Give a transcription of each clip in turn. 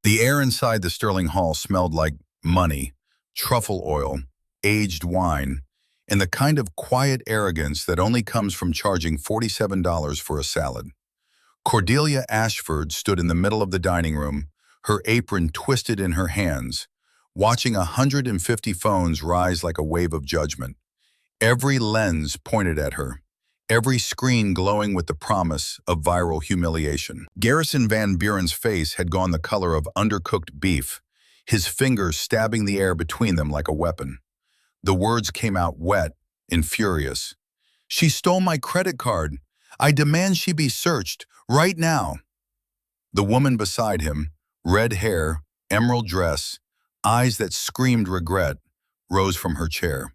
The air inside the Sterling Hall smelled like money, truffle oil, aged wine, and the kind of quiet arrogance that only comes from charging $47 for a salad. Cordelia Ashford stood in the middle of the dining room, her apron twisted in her hands, watching 150 phones rise like a wave of judgment. Every lens pointed at her, every screen glowing with the promise of viral humiliation. Garrison Van Buren's face had gone the color of undercooked beef, his fingers stabbing the air between them like a weapon. The words came out wet and furious. "She stole my credit card. I demand she be searched, right now." The woman beside him, red hair, emerald dress, eyes that screamed regret, rose from her chair.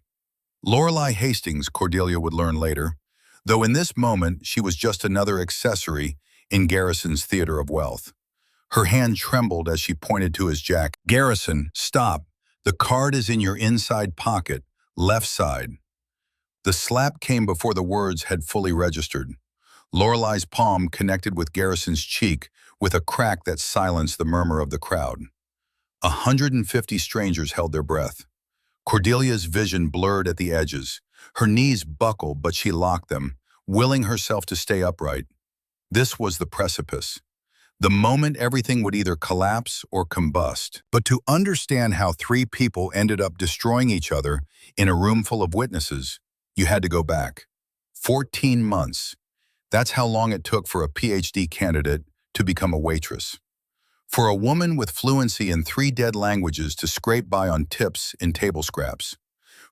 Lorelei Hastings, Cordelia would learn later, though in this moment she was just another accessory in Garrison's theater of wealth. Her hand trembled as she pointed to his jacket. "Garrison, stop. The card is in your inside pocket, left side." The slap came before the words had fully registered. Lorelei's palm connected with Garrison's cheek with a crack that silenced the murmur of the crowd. 150 strangers held their breath. Cordelia's vision blurred at the edges. Her knees buckled, but she locked them, willing herself to stay upright. This was the precipice. The moment everything would either collapse or combust. But to understand how three people ended up destroying each other in a room full of witnesses, you had to go back. 14 months. That's how long it took for a PhD candidate to become a waitress. For a woman with fluency in 3 dead languages to scrape by on tips and table scraps.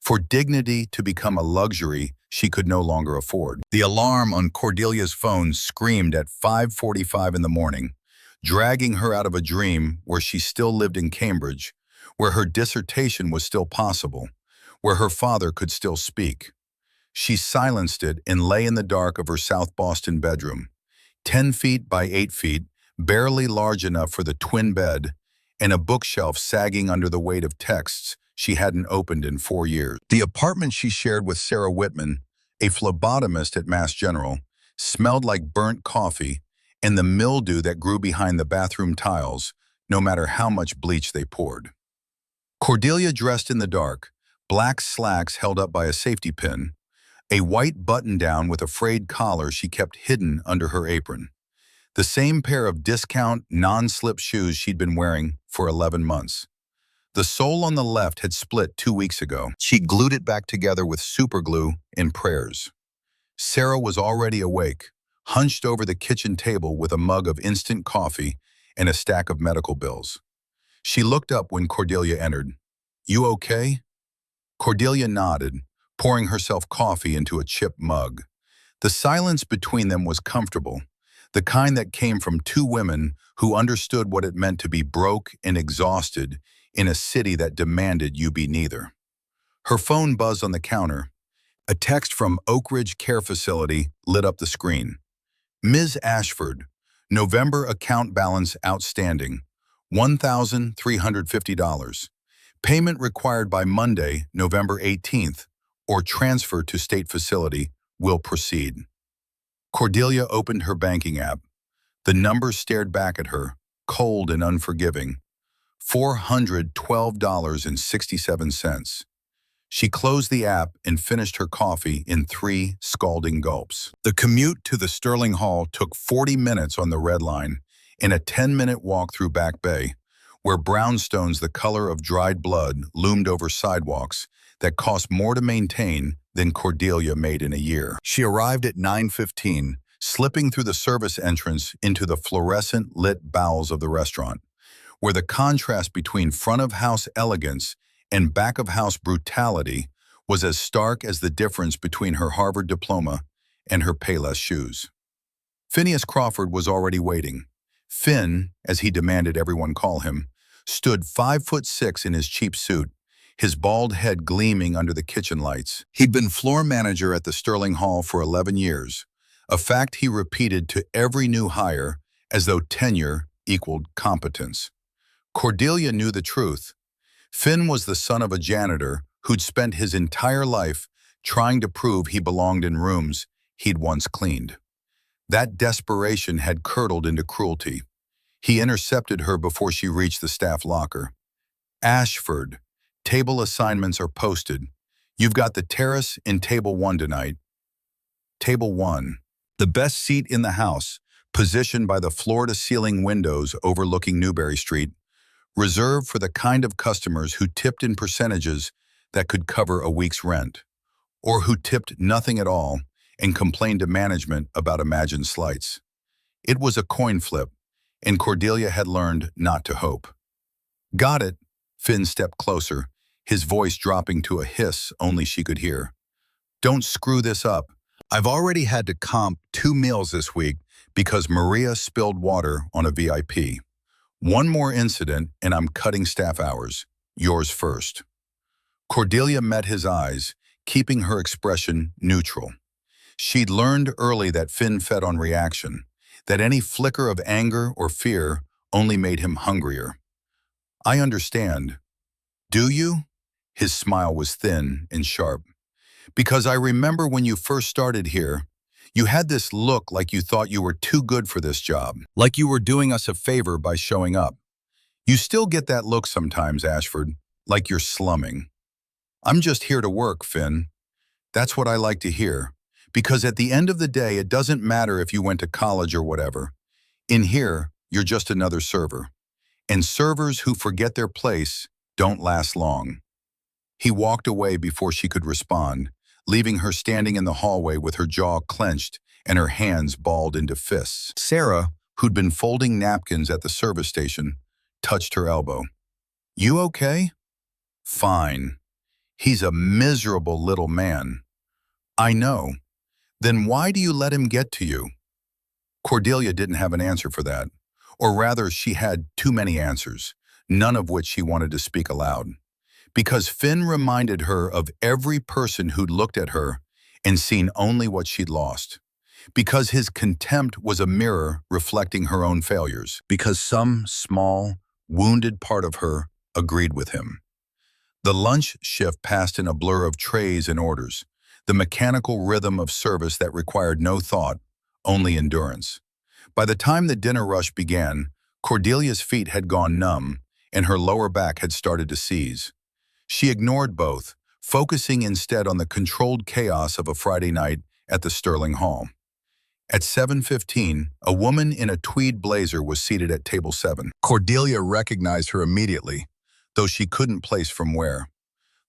For dignity to become a luxury she could no longer afford. The alarm on Cordelia's phone screamed at 5:45 in the morning, dragging her out of a dream where she still lived in Cambridge, where her dissertation was still possible, where her father could still speak. She silenced it and lay in the dark of her South Boston bedroom, 10 feet by 8 feet, barely large enough for the twin bed, and a bookshelf sagging under the weight of texts she hadn't opened in 4 years. The apartment she shared with Sarah Whitman, a phlebotomist at Mass General, smelled like burnt coffee and the mildew that grew behind the bathroom tiles, no matter how much bleach they poured. Cordelia dressed in the dark, black slacks held up by a safety pin, a white button-down with a frayed collar she kept hidden under her apron. The same pair of discount, non-slip shoes she'd been wearing for 11 months. The sole on the left had split 2 weeks ago. She glued it back together with superglue and prayers. Sarah was already awake, hunched over the kitchen table with a mug of instant coffee and a stack of medical bills. She looked up when Cordelia entered. "You okay?" Cordelia nodded, pouring herself coffee into a chipped mug. The silence between them was comfortable, the kind that came from 2 women who understood what it meant to be broke and exhausted in a city that demanded you be neither. Her phone buzzed on the counter. A text from Oak Ridge Care Facility lit up the screen. "Ms. Ashford, November account balance outstanding, $1,350. Payment required by Monday, November 18th, or transfer to state facility will proceed." Cordelia opened her banking app. The number stared back at her, cold and unforgiving. $412.67. She closed the app and finished her coffee in 3 scalding gulps. The commute to the Sterling Hall took 40 minutes on the Red Line and a 10-minute walk through Back Bay, where brownstones the color of dried blood loomed over sidewalks that cost more to maintain than Cordelia made in a year. She arrived at 9:15, slipping through the service entrance into the fluorescent lit bowels of the restaurant, where the contrast between front-of-house elegance and back-of-house brutality was as stark as the difference between her Harvard diploma and her Payless shoes. Phineas Crawford was already waiting. Finn, as he demanded everyone call him, stood 5'6" in his cheap suit, his bald head gleaming under the kitchen lights. He'd been floor manager at the Sterling Hall for 11 years, a fact he repeated to every new hire as though tenure equaled competence. Cordelia knew the truth. Finn was the son of a janitor who'd spent his entire life trying to prove he belonged in rooms he'd once cleaned. That desperation had curdled into cruelty. He intercepted her before she reached the staff locker. Ashford, table assignments are posted. You've got the terrace in table 1 tonight. Table 1. The best seat in the house, positioned by the floor-to-ceiling windows overlooking Newberry Street, reserved for the kind of customers who tipped in percentages that could cover a week's rent, or who tipped nothing at all and complained to management about imagined slights. It was a coin flip, and Cordelia had learned not to hope. Got it. Finn stepped closer, his voice dropping to a hiss only she could hear. Don't screw this up. I've already had to comp 2 meals this week because Maria spilled water on a VIP. One more incident and I'm cutting staff hours. Yours first. Cordelia met his eyes, keeping her expression neutral. She'd learned early that Finn fed on reaction, that any flicker of anger or fear only made him hungrier. I understand. Do you? His smile was thin and sharp. Because I remember when you first started here, you had this look like you thought you were too good for this job, like you were doing us a favor by showing up. You still get that look sometimes, Ashford, like you're slumming. I'm just here to work, Finn. That's what I like to hear, because at the end of the day, it doesn't matter if you went to college or whatever. In here, you're just another server. And servers who forget their place don't last long. He walked away before she could respond, leaving her standing in the hallway with her jaw clenched and her hands balled into fists. Sarah, who'd been folding napkins at the service station, touched her elbow. You okay? Fine. He's a miserable little man. I know. Then why do you let him get to you? Cordelia didn't have an answer for that. Or rather, she had too many answers, none of which she wanted to speak aloud. Because Finn reminded her of every person who'd looked at her and seen only what she'd lost. Because his contempt was a mirror reflecting her own failures. Because some small, wounded part of her agreed with him. The lunch shift passed in a blur of trays and orders, the mechanical rhythm of service that required no thought, only endurance. By the time the dinner rush began, Cordelia's feet had gone numb and her lower back had started to seize. She ignored both, focusing instead on the controlled chaos of a Friday night at the Sterling Hall. At 7:15, a woman in a tweed blazer was seated at table 7. Cordelia recognized her immediately, though she couldn't place from where.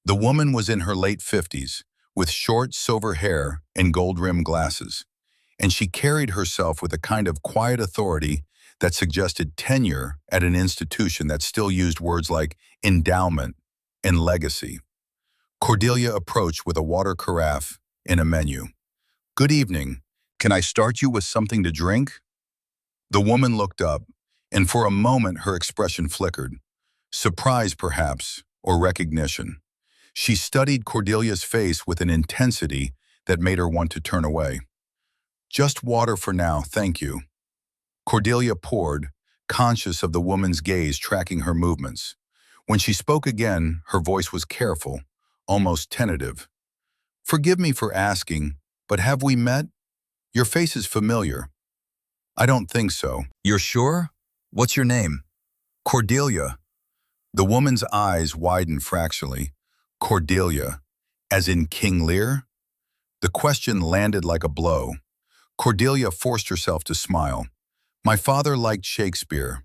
The woman was in her late 50s, with short silver hair and gold-rimmed glasses, and she carried herself with a kind of quiet authority that suggested tenure at an institution that still used words like endowment and legacy. Cordelia approached with a water carafe and a menu. Good evening. Can I start you with something to drink? The woman looked up, and for a moment her expression flickered. Surprise, perhaps, or recognition. She studied Cordelia's face with an intensity that made her want to turn away. Just water for now, thank you. Cordelia poured, conscious of the woman's gaze tracking her movements. When she spoke again, her voice was careful, almost tentative. Forgive me for asking, but have we met? Your face is familiar. I don't think so. You're sure? What's your name? Cordelia. The woman's eyes widened fractionally. Cordelia, as in King Lear? The question landed like a blow. Cordelia forced herself to smile. My father liked Shakespeare.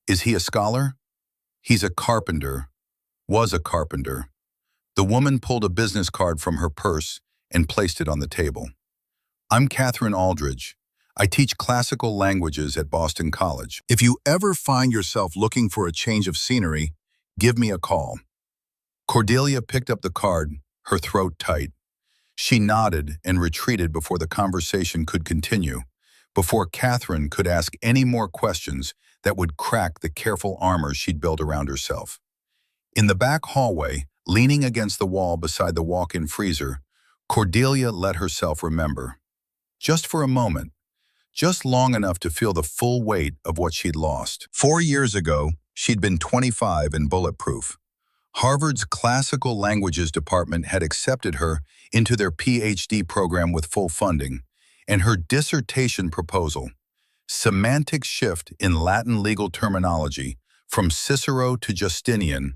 Is he a scholar? He's a carpenter. Was a carpenter. The woman pulled a business card from her purse and placed it on the table. I'm Catherine Aldridge. I teach classical languages at Boston College. If you ever find yourself looking for a change of scenery, give me a call. Cordelia picked up the card, her throat tight. She nodded and retreated before the conversation could continue, before Catherine could ask any more questions that would crack the careful armor she'd built around herself. In the back hallway, leaning against the wall beside the walk-in freezer, Cordelia let herself remember. Just for a moment, just long enough to feel the full weight of what she'd lost. 4 years ago, she'd been 25 and bulletproof. Harvard's Classical Languages department had accepted her into their PhD program with full funding, and her dissertation proposal, Semantic shift in Latin legal terminology from Cicero to Justinian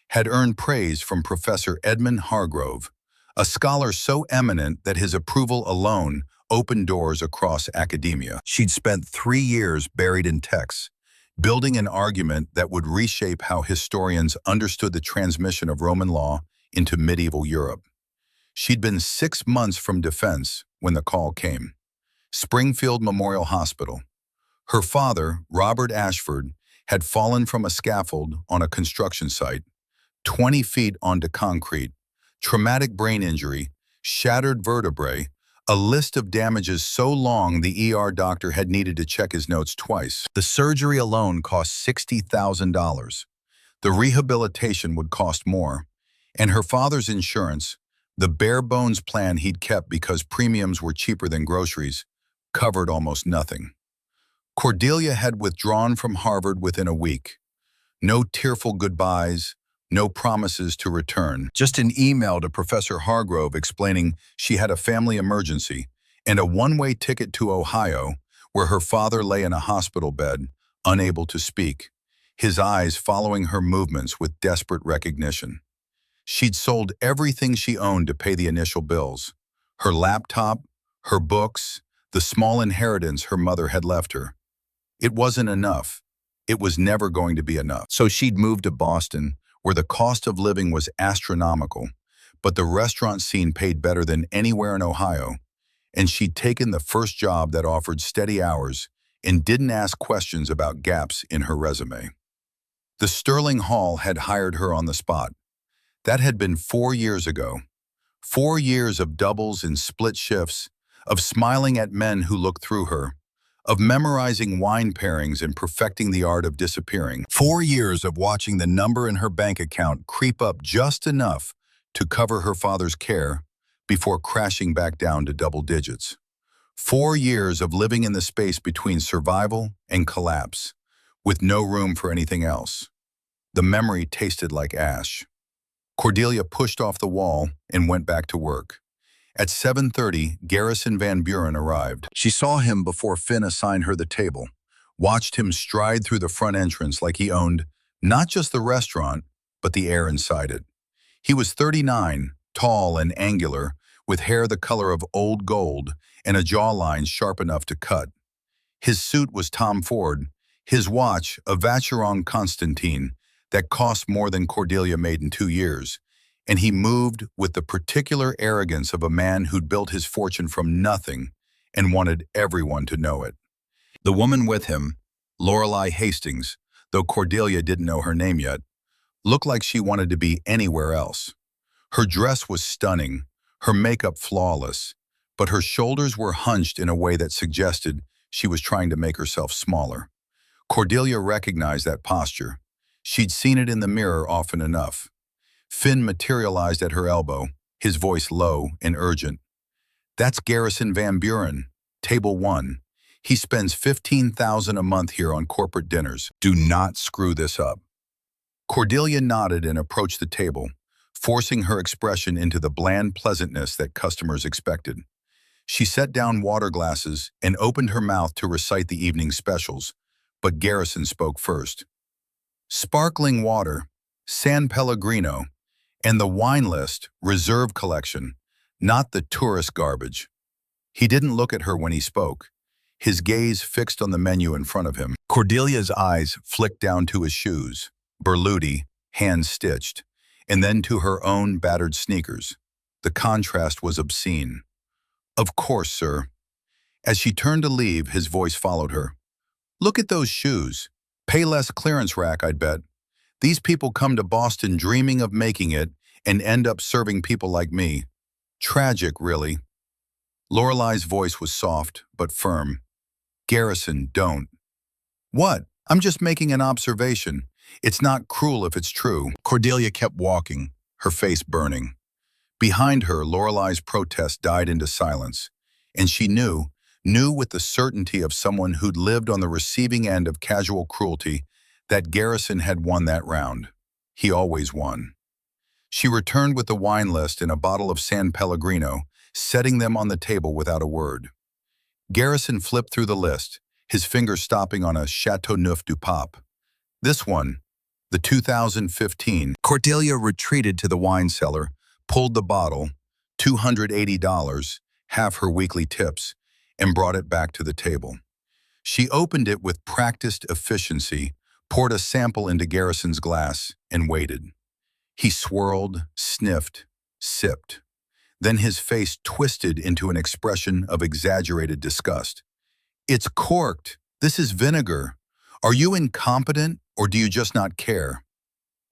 had earned praise from Professor Edmund Hargrove, a scholar so eminent that his approval alone opened doors across academia. She'd spent 3 years buried in texts, building an argument that would reshape how historians understood the transmission of Roman law into medieval Europe. She'd been 6 months from defense when the call came. Springfield Memorial Hospital. Her father, Robert Ashford, had fallen from a scaffold on a construction site, 20 feet onto concrete, traumatic brain injury, shattered vertebrae, a list of damages so long the ER doctor had needed to check his notes twice. The surgery alone cost $60,000. The rehabilitation would cost more. And her father's insurance, the bare-bones plan he'd kept because premiums were cheaper than groceries, covered almost nothing. Cordelia had withdrawn from Harvard within a week. No tearful goodbyes, no promises to return. Just an email to Professor Hargrove explaining she had a family emergency and a one-way ticket to Ohio, where her father lay in a hospital bed, unable to speak, his eyes following her movements with desperate recognition. She'd sold everything she owned to pay the initial bills. Her laptop, her books, the small inheritance her mother had left her. It wasn't enough. It was never going to be enough. So she'd moved to Boston, where the cost of living was astronomical, but the restaurant scene paid better than anywhere in Ohio, and she'd taken the first job that offered steady hours and didn't ask questions about gaps in her resume. The Sterling Hall had hired her on the spot. That had been 4 years ago. 4 years of doubles and split shifts, of smiling at men who looked through her, of memorizing wine pairings and perfecting the art of disappearing. 4 years of watching the number in her bank account creep up just enough to cover her father's care before crashing back down to double digits. 4 years of living in the space between survival and collapse, with no room for anything else. The memory tasted like ash. Cordelia pushed off the wall and went back to work. At 7:30, Garrison Van Buren arrived. She saw him before Finn assigned her the table, watched him stride through the front entrance like he owned not just the restaurant, but the air inside it. He was 39, tall and angular, with hair the color of old gold and a jawline sharp enough to cut. His suit was Tom Ford, his watch a Vacheron Constantin that cost more than Cordelia made in 2 years, and he moved with the particular arrogance of a man who'd built his fortune from nothing and wanted everyone to know it. The woman with him, Lorelei Hastings, though Cordelia didn't know her name yet, looked like she wanted to be anywhere else. Her dress was stunning, her makeup flawless, but her shoulders were hunched in a way that suggested she was trying to make herself smaller. Cordelia recognized that posture. She'd seen it in the mirror often enough. Finn materialized at her elbow, his voice low and urgent. "That's Garrison Van Buren, table 1. He spends $15,000 a month here on corporate dinners. Do not screw this up." Cordelia nodded and approached the table, forcing her expression into the bland pleasantness that customers expected. She set down water glasses and opened her mouth to recite the evening specials, but Garrison spoke first. "Sparkling water, San Pellegrino, and the wine list, reserve collection, not the tourist garbage." He didn't look at her when he spoke, his gaze fixed on the menu in front of him. Cordelia's eyes flicked down to his shoes, Berluti, hand-stitched, and then to her own battered sneakers. The contrast was obscene. "Of course, sir." As she turned to leave, his voice followed her. "Look at those shoes. Payless clearance rack, I'd bet. These people come to Boston dreaming of making it and end up serving people like me. Tragic, really." Lorelei's voice was soft but firm. "Garrison, don't." "What? I'm just making an observation. It's not cruel if it's true." Cordelia kept walking, her face burning. Behind her, Lorelei's protest died into silence, and she knew with the certainty of someone who'd lived on the receiving end of casual cruelty, that Garrison had won that round. He always won. She returned with the wine list and a bottle of San Pellegrino, setting them on the table without a word. Garrison flipped through the list, his finger stopping on a Chateauneuf du Pape. This one, the 2015. Cordelia retreated to the wine cellar, pulled the bottle, $280, half her weekly tips, and brought it back to the table. She opened it with practiced efficiency, poured a sample into Garrison's glass, and waited. He swirled, sniffed, sipped. Then his face twisted into an expression of exaggerated disgust. "It's corked. This is vinegar. Are you incompetent, or do you just not care?"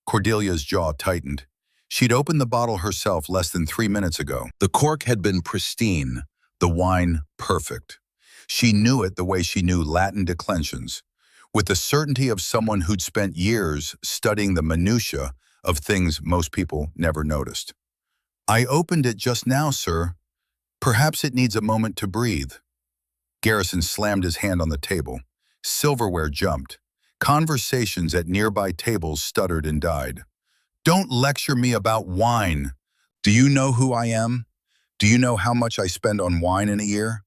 Cordelia's jaw tightened. She'd opened the bottle herself less than 3 minutes ago. The cork had been pristine, the wine perfect. She knew it the way she knew Latin declensions, with the certainty of someone who'd spent years studying the minutiae of things most people never noticed. "I opened it just now, sir. Perhaps it needs a moment to breathe." Garrison slammed his hand on the table. Silverware jumped. Conversations at nearby tables stuttered and died. "Don't lecture me about wine. Do you know who I am? Do you know how much I spend on wine in a year?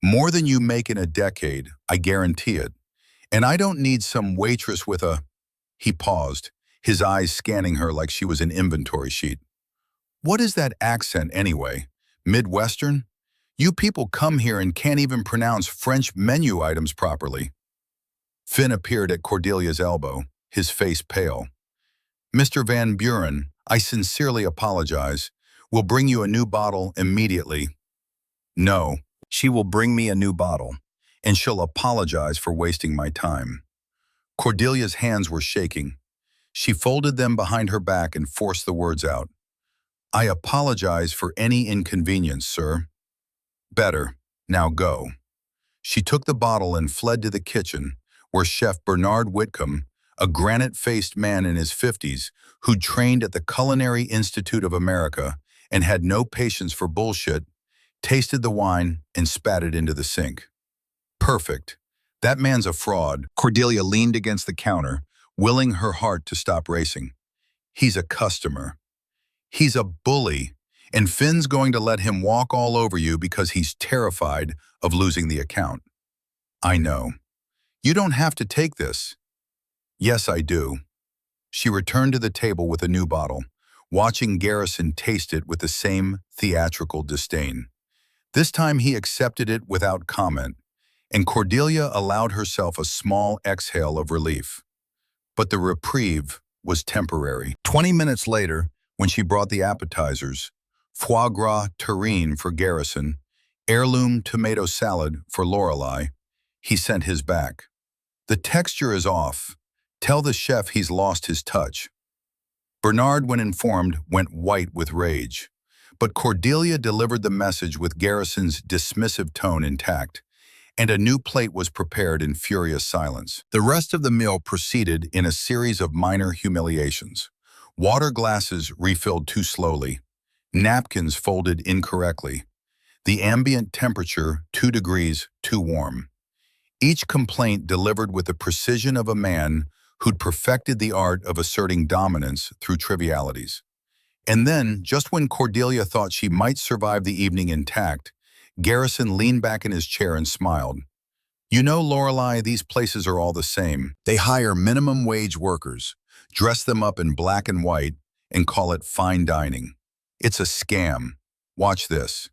More than you make in a decade, I guarantee it. And I don't need some waitress with a—" He paused, his eyes scanning her like she was an inventory sheet. "What is that accent anyway? Midwestern? You people come here and can't even pronounce French menu items properly." Finn appeared at Cordelia's elbow, his face pale. "Mr. Van Buren, I sincerely apologize. We'll bring you a new bottle immediately." "No, she will bring me a new bottle, and she'll apologize for wasting my time." Cordelia's hands were shaking. She folded them behind her back and forced the words out. "I apologize for any inconvenience, sir." "Better. Now go." She took the bottle and fled to the kitchen, where Chef Bernard Whitcomb, a granite-faced man in his 50s who'd trained at the Culinary Institute of America and had no patience for bullshit, tasted the wine and spat it into the sink. "Perfect. That man's a fraud." Cordelia leaned against the counter, willing her heart to stop racing. "He's a customer. He's a bully, and Finn's going to let him walk all over you because he's terrified of losing the account." "I know. You don't have to take this." "Yes, I do." She returned to the table with a new bottle, watching Garrison taste it with the same theatrical disdain. This time he accepted it without comment, and Cordelia allowed herself a small exhale of relief. But the reprieve was temporary. 20 minutes later, when she brought the appetizers, foie gras terrine for Garrison, heirloom tomato salad for Lorelei, he sent his back. "The texture is off. Tell the chef he's lost his touch." Bernard, when informed, went white with rage. But Cordelia delivered the message with Garrison's dismissive tone intact, and a new plate was prepared in furious silence. The rest of the meal proceeded in a series of minor humiliations. Water glasses refilled too slowly, napkins folded incorrectly, the ambient temperature 2 degrees too warm. Each complaint delivered with the precision of a man who'd perfected the art of asserting dominance through trivialities. And then, just when Cordelia thought she might survive the evening intact, Garrison leaned back in his chair and smiled. "You know, Lorelei, these places are all the same. They hire minimum wage workers, dress them up in black and white, and call it fine dining. It's a scam. Watch this."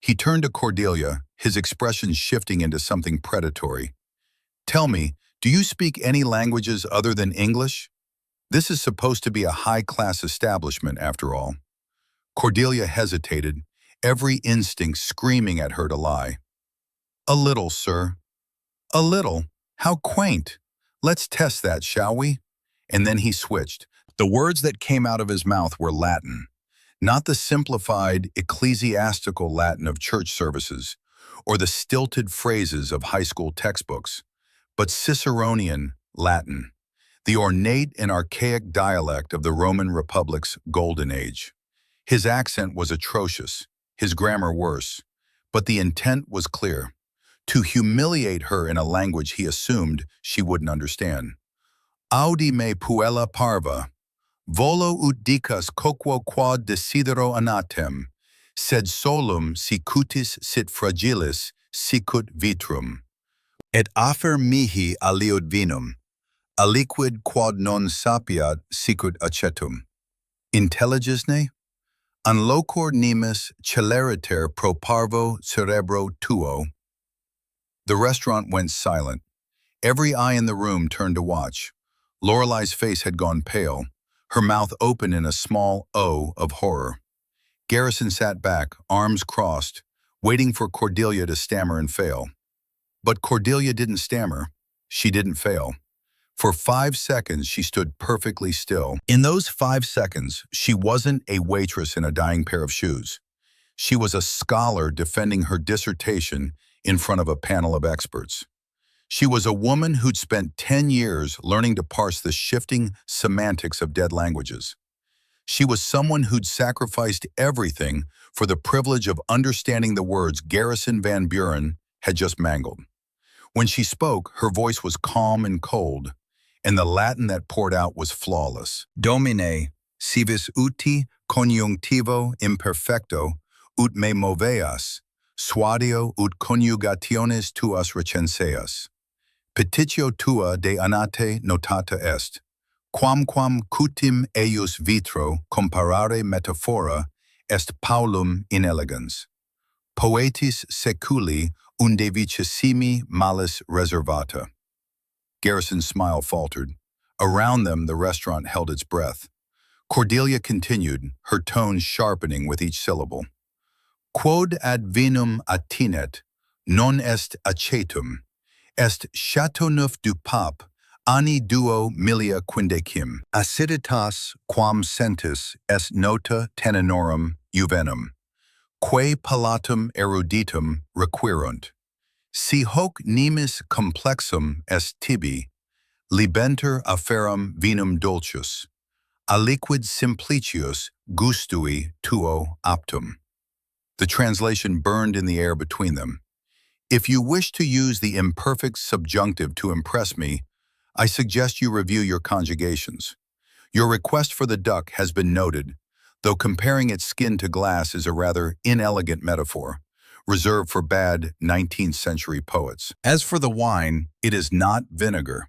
He turned to Cordelia, his expression shifting into something predatory. "Tell me, do you speak any languages other than English? This is supposed to be a high-class establishment, after all." Cordelia hesitated, every instinct screaming at her to lie. "A little, sir." "A little? How quaint. Let's test that, shall we?" And then he switched. The words that came out of his mouth were Latin. Not the simplified ecclesiastical Latin of church services, or the stilted phrases of high school textbooks, but Ciceronian Latin, the ornate and archaic dialect of the Roman Republic's golden age. His accent was atrocious, his grammar worse, but the intent was clear: to humiliate her in a language he assumed she wouldn't understand. "Audi me puella parva. Volo ut dicas quoquo quod desidero anatem, sed solum si cutis sit fragilis sicut vitrum." Et afer mihi aliud vinum, aliquid quod non sapiat sicut acetum. Intelligisne? Unlocor nimis celeriter pro parvo cerebro tuo. The restaurant went silent. Every eye in the room turned to watch. Lorelei's face had gone pale, her mouth open in a small O of horror. Garrison sat back, arms crossed, waiting for Cordelia to stammer and fail. But Cordelia didn't stammer. She didn't fail. For 5 seconds, she stood perfectly still. In those 5 seconds, she wasn't a waitress in a dying pair of shoes. She was a scholar defending her dissertation in front of a panel of experts. She was a woman who'd spent 10 years learning to parse the shifting semantics of dead languages. She was someone who'd sacrificed everything for the privilege of understanding the words Garrison Van Buren had just mangled. When she spoke, her voice was calm and cold, and the Latin that poured out was flawless. Domine, si vis uti conjunctivo imperfecto, ut me moveas, suadio ut conjugationes tuas recenseas. Petitio tua de anate notata est, quamquam cutim eius vitro comparare metaphora est Paulum inelegans. Poetis seculi unde vicissimi malis reservata. Garrison's smile faltered. Around them, the restaurant held its breath. Cordelia continued, her tone sharpening with each syllable. Quod ad vinum attinet, non est acetum, est Chateauneuf du Pape, anni 2015. Aciditas quam sentis est nota tenenorum juvenum, quae palatum eruditum requirunt. Si hoc nimis complexum est tibi, libenter afferam vinum dulcius, aliquid simplicius gustui tuo aptum. The translation burned in the air between them. If you wish to use the imperfect subjunctive to impress me, I suggest you review your conjugations. Your request for the duck has been noted, though comparing its skin to glass is a rather inelegant metaphor, reserved for bad 19th century poets. As for the wine, it is not vinegar.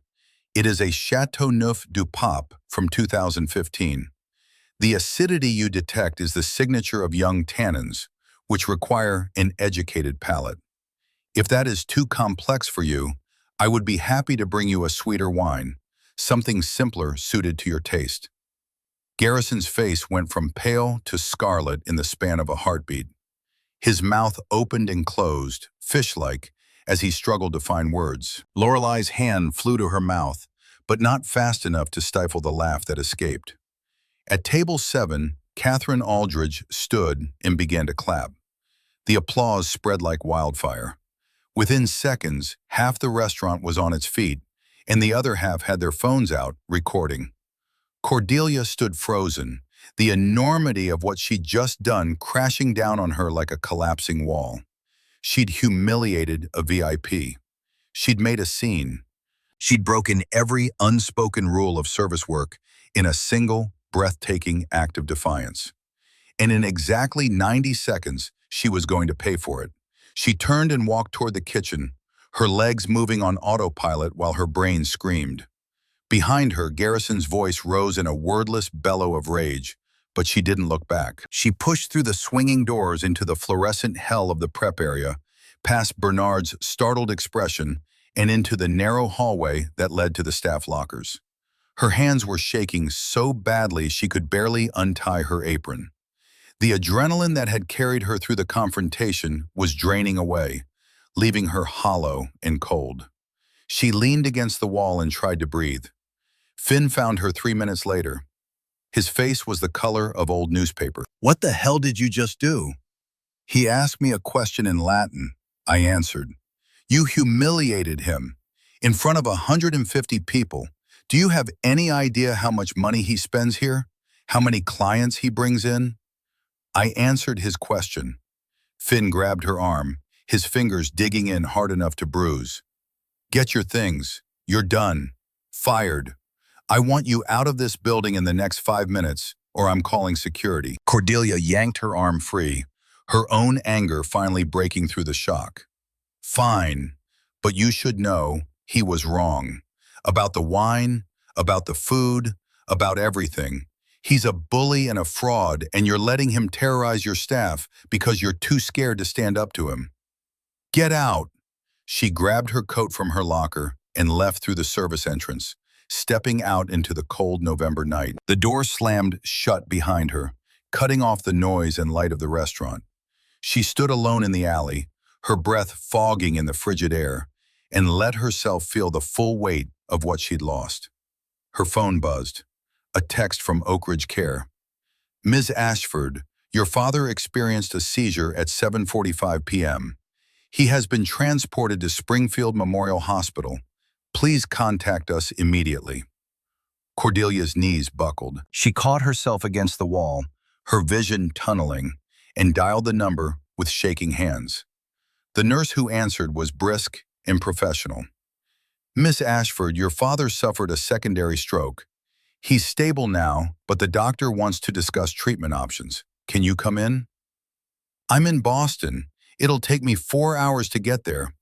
It is a Chateauneuf du Pape from 2015. The acidity you detect is the signature of young tannins, which require an educated palate. If that is too complex for you, I would be happy to bring you a sweeter wine, something simpler suited to your taste. Garrison's face went from pale to scarlet in the span of a heartbeat. His mouth opened and closed, fish-like, as he struggled to find words. Lorelei's hand flew to her mouth, but not fast enough to stifle the laugh that escaped. At table 7, Catherine Aldridge stood and began to clap. The applause spread like wildfire. Within seconds, half the restaurant was on its feet, and the other half had their phones out, recording. Cordelia stood frozen, the enormity of what she'd just done crashing down on her like a collapsing wall. She'd humiliated a VIP. She'd made a scene. She'd broken every unspoken rule of service work in a single, breathtaking act of defiance. And in exactly 90 seconds, she was going to pay for it. She turned and walked toward the kitchen, her legs moving on autopilot while her brain screamed. Behind her, Garrison's voice rose in a wordless bellow of rage, but she didn't look back. She pushed through the swinging doors into the fluorescent hell of the prep area, past Bernard's startled expression, and into the narrow hallway that led to the staff lockers. Her hands were shaking so badly she could barely untie her apron. The adrenaline that had carried her through the confrontation was draining away, leaving her hollow and cold. She leaned against the wall and tried to breathe. Finn found her 3 minutes later. His face was the color of old newspaper. "What the hell did you just do?" He asked me a question in Latin. I answered. "You humiliated him. In front of 150 people. Do you have any idea how much money he spends here? How many clients he brings in?" I answered his question. Finn grabbed her arm, his fingers digging in hard enough to bruise. "Get your things. You're done. Fired. I want you out of this building in the next 5 minutes, or I'm calling security." Cordelia yanked her arm free, her own anger finally breaking through the shock. "Fine, But you should know he was wrong. About the wine, about the food, about everything. He's a bully and a fraud, and you're letting him terrorize your staff because you're too scared to stand up to him. Get out! She grabbed her coat from her locker and left through the service entrance, stepping out into the cold November night. The door slammed shut behind her, cutting off the noise and light of the restaurant. She stood alone in the alley, her breath fogging in the frigid air, and let herself feel the full weight of what she'd lost. Her phone buzzed. A text from Oak Ridge Care. Ms. Ashford, your father experienced a seizure at 7:45 p.m. He has been transported to Springfield Memorial Hospital. Please contact us immediately. Cordelia's knees buckled. She caught herself against the wall, her vision tunneling, and dialed the number with shaking hands. The nurse who answered was brisk and professional. Miss Ashford, your father suffered a secondary stroke. He's stable now, but the doctor wants to discuss treatment options. Can you come in? I'm in Boston. It'll take me 4 hours to get there.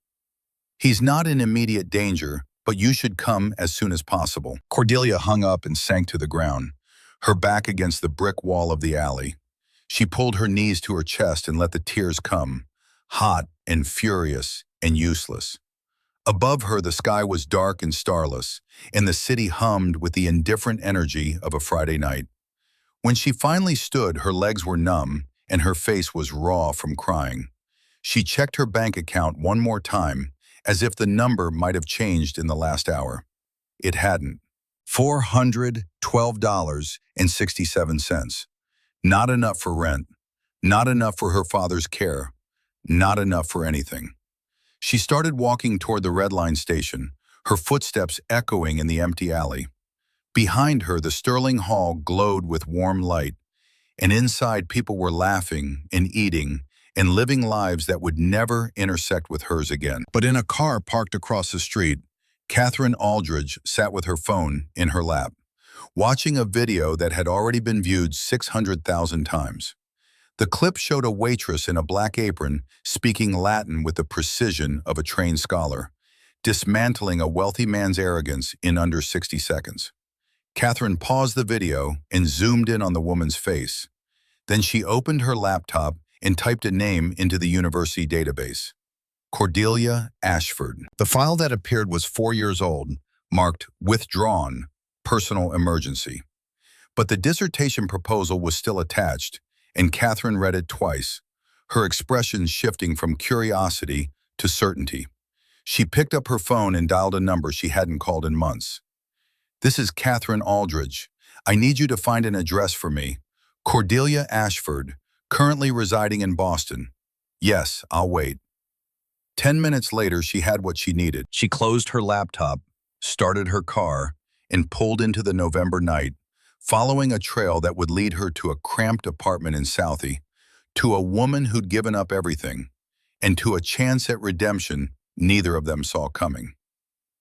He's not in immediate danger, but you should come as soon as possible. Cordelia hung up and sank to the ground, her back against the brick wall of the alley. She pulled her knees to her chest and let the tears come, hot and furious and useless. Above her, the sky was dark and starless, and the city hummed with the indifferent energy of a Friday night. When she finally stood, her legs were numb, and her face was raw from crying. She checked her bank account one more time, as if the number might have changed in the last hour. It hadn't. $412.67. Not enough for rent, not enough for her father's care, not enough for anything. She started walking toward the Red Line station, her footsteps echoing in the empty alley. Behind her, the Sterling Hall glowed with warm light, and inside people were laughing and eating and living lives that would never intersect with hers again. But in a car parked across the street, Catherine Aldridge sat with her phone in her lap, watching a video that had already been viewed 600,000 times. The clip showed a waitress in a black apron speaking Latin with the precision of a trained scholar, dismantling a wealthy man's arrogance in under 60 seconds. Catherine paused the video and zoomed in on the woman's face. Then she opened her laptop and typed a name into the university database. Cordelia Ashford. The file that appeared was 4 years old, marked Withdrawn, Personal Emergency. But the dissertation proposal was still attached, and Catherine read it twice, her expression shifting from curiosity to certainty. She picked up her phone and dialed a number she hadn't called in months. This is Catherine Aldridge. I need you to find an address for me. Cordelia Ashford, currently residing in Boston. Yes, I'll wait. 10 minutes later, she had what she needed. She closed her laptop, started her car, and pulled into the November night, following a trail that would lead her to a cramped apartment in Southie, to a woman who'd given up everything, and to a chance at redemption neither of them saw coming.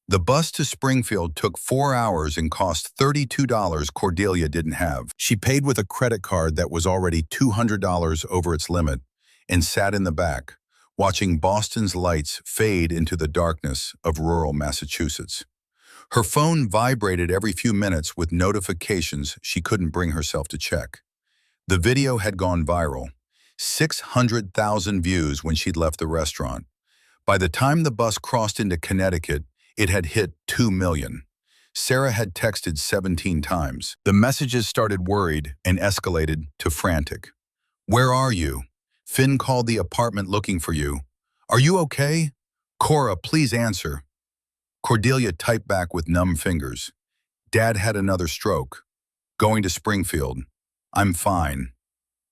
The bus to Springfield took 4 hours and cost $32 Cordelia didn't have. She paid with a credit card that was already $200 over its limit and sat in the back, watching Boston's lights fade into the darkness of rural Massachusetts. Her phone vibrated every few minutes with notifications she couldn't bring herself to check. The video had gone viral, 600,000 views when she'd left the restaurant. By the time the bus crossed into Connecticut, it had hit 2 million. Sarah had texted 17 times. The messages started worried and escalated to frantic. Where are you? Finn called the apartment looking for you. Are you okay? Cora, please answer. Cordelia typed back with numb fingers. Dad had another stroke. Going to Springfield. I'm fine.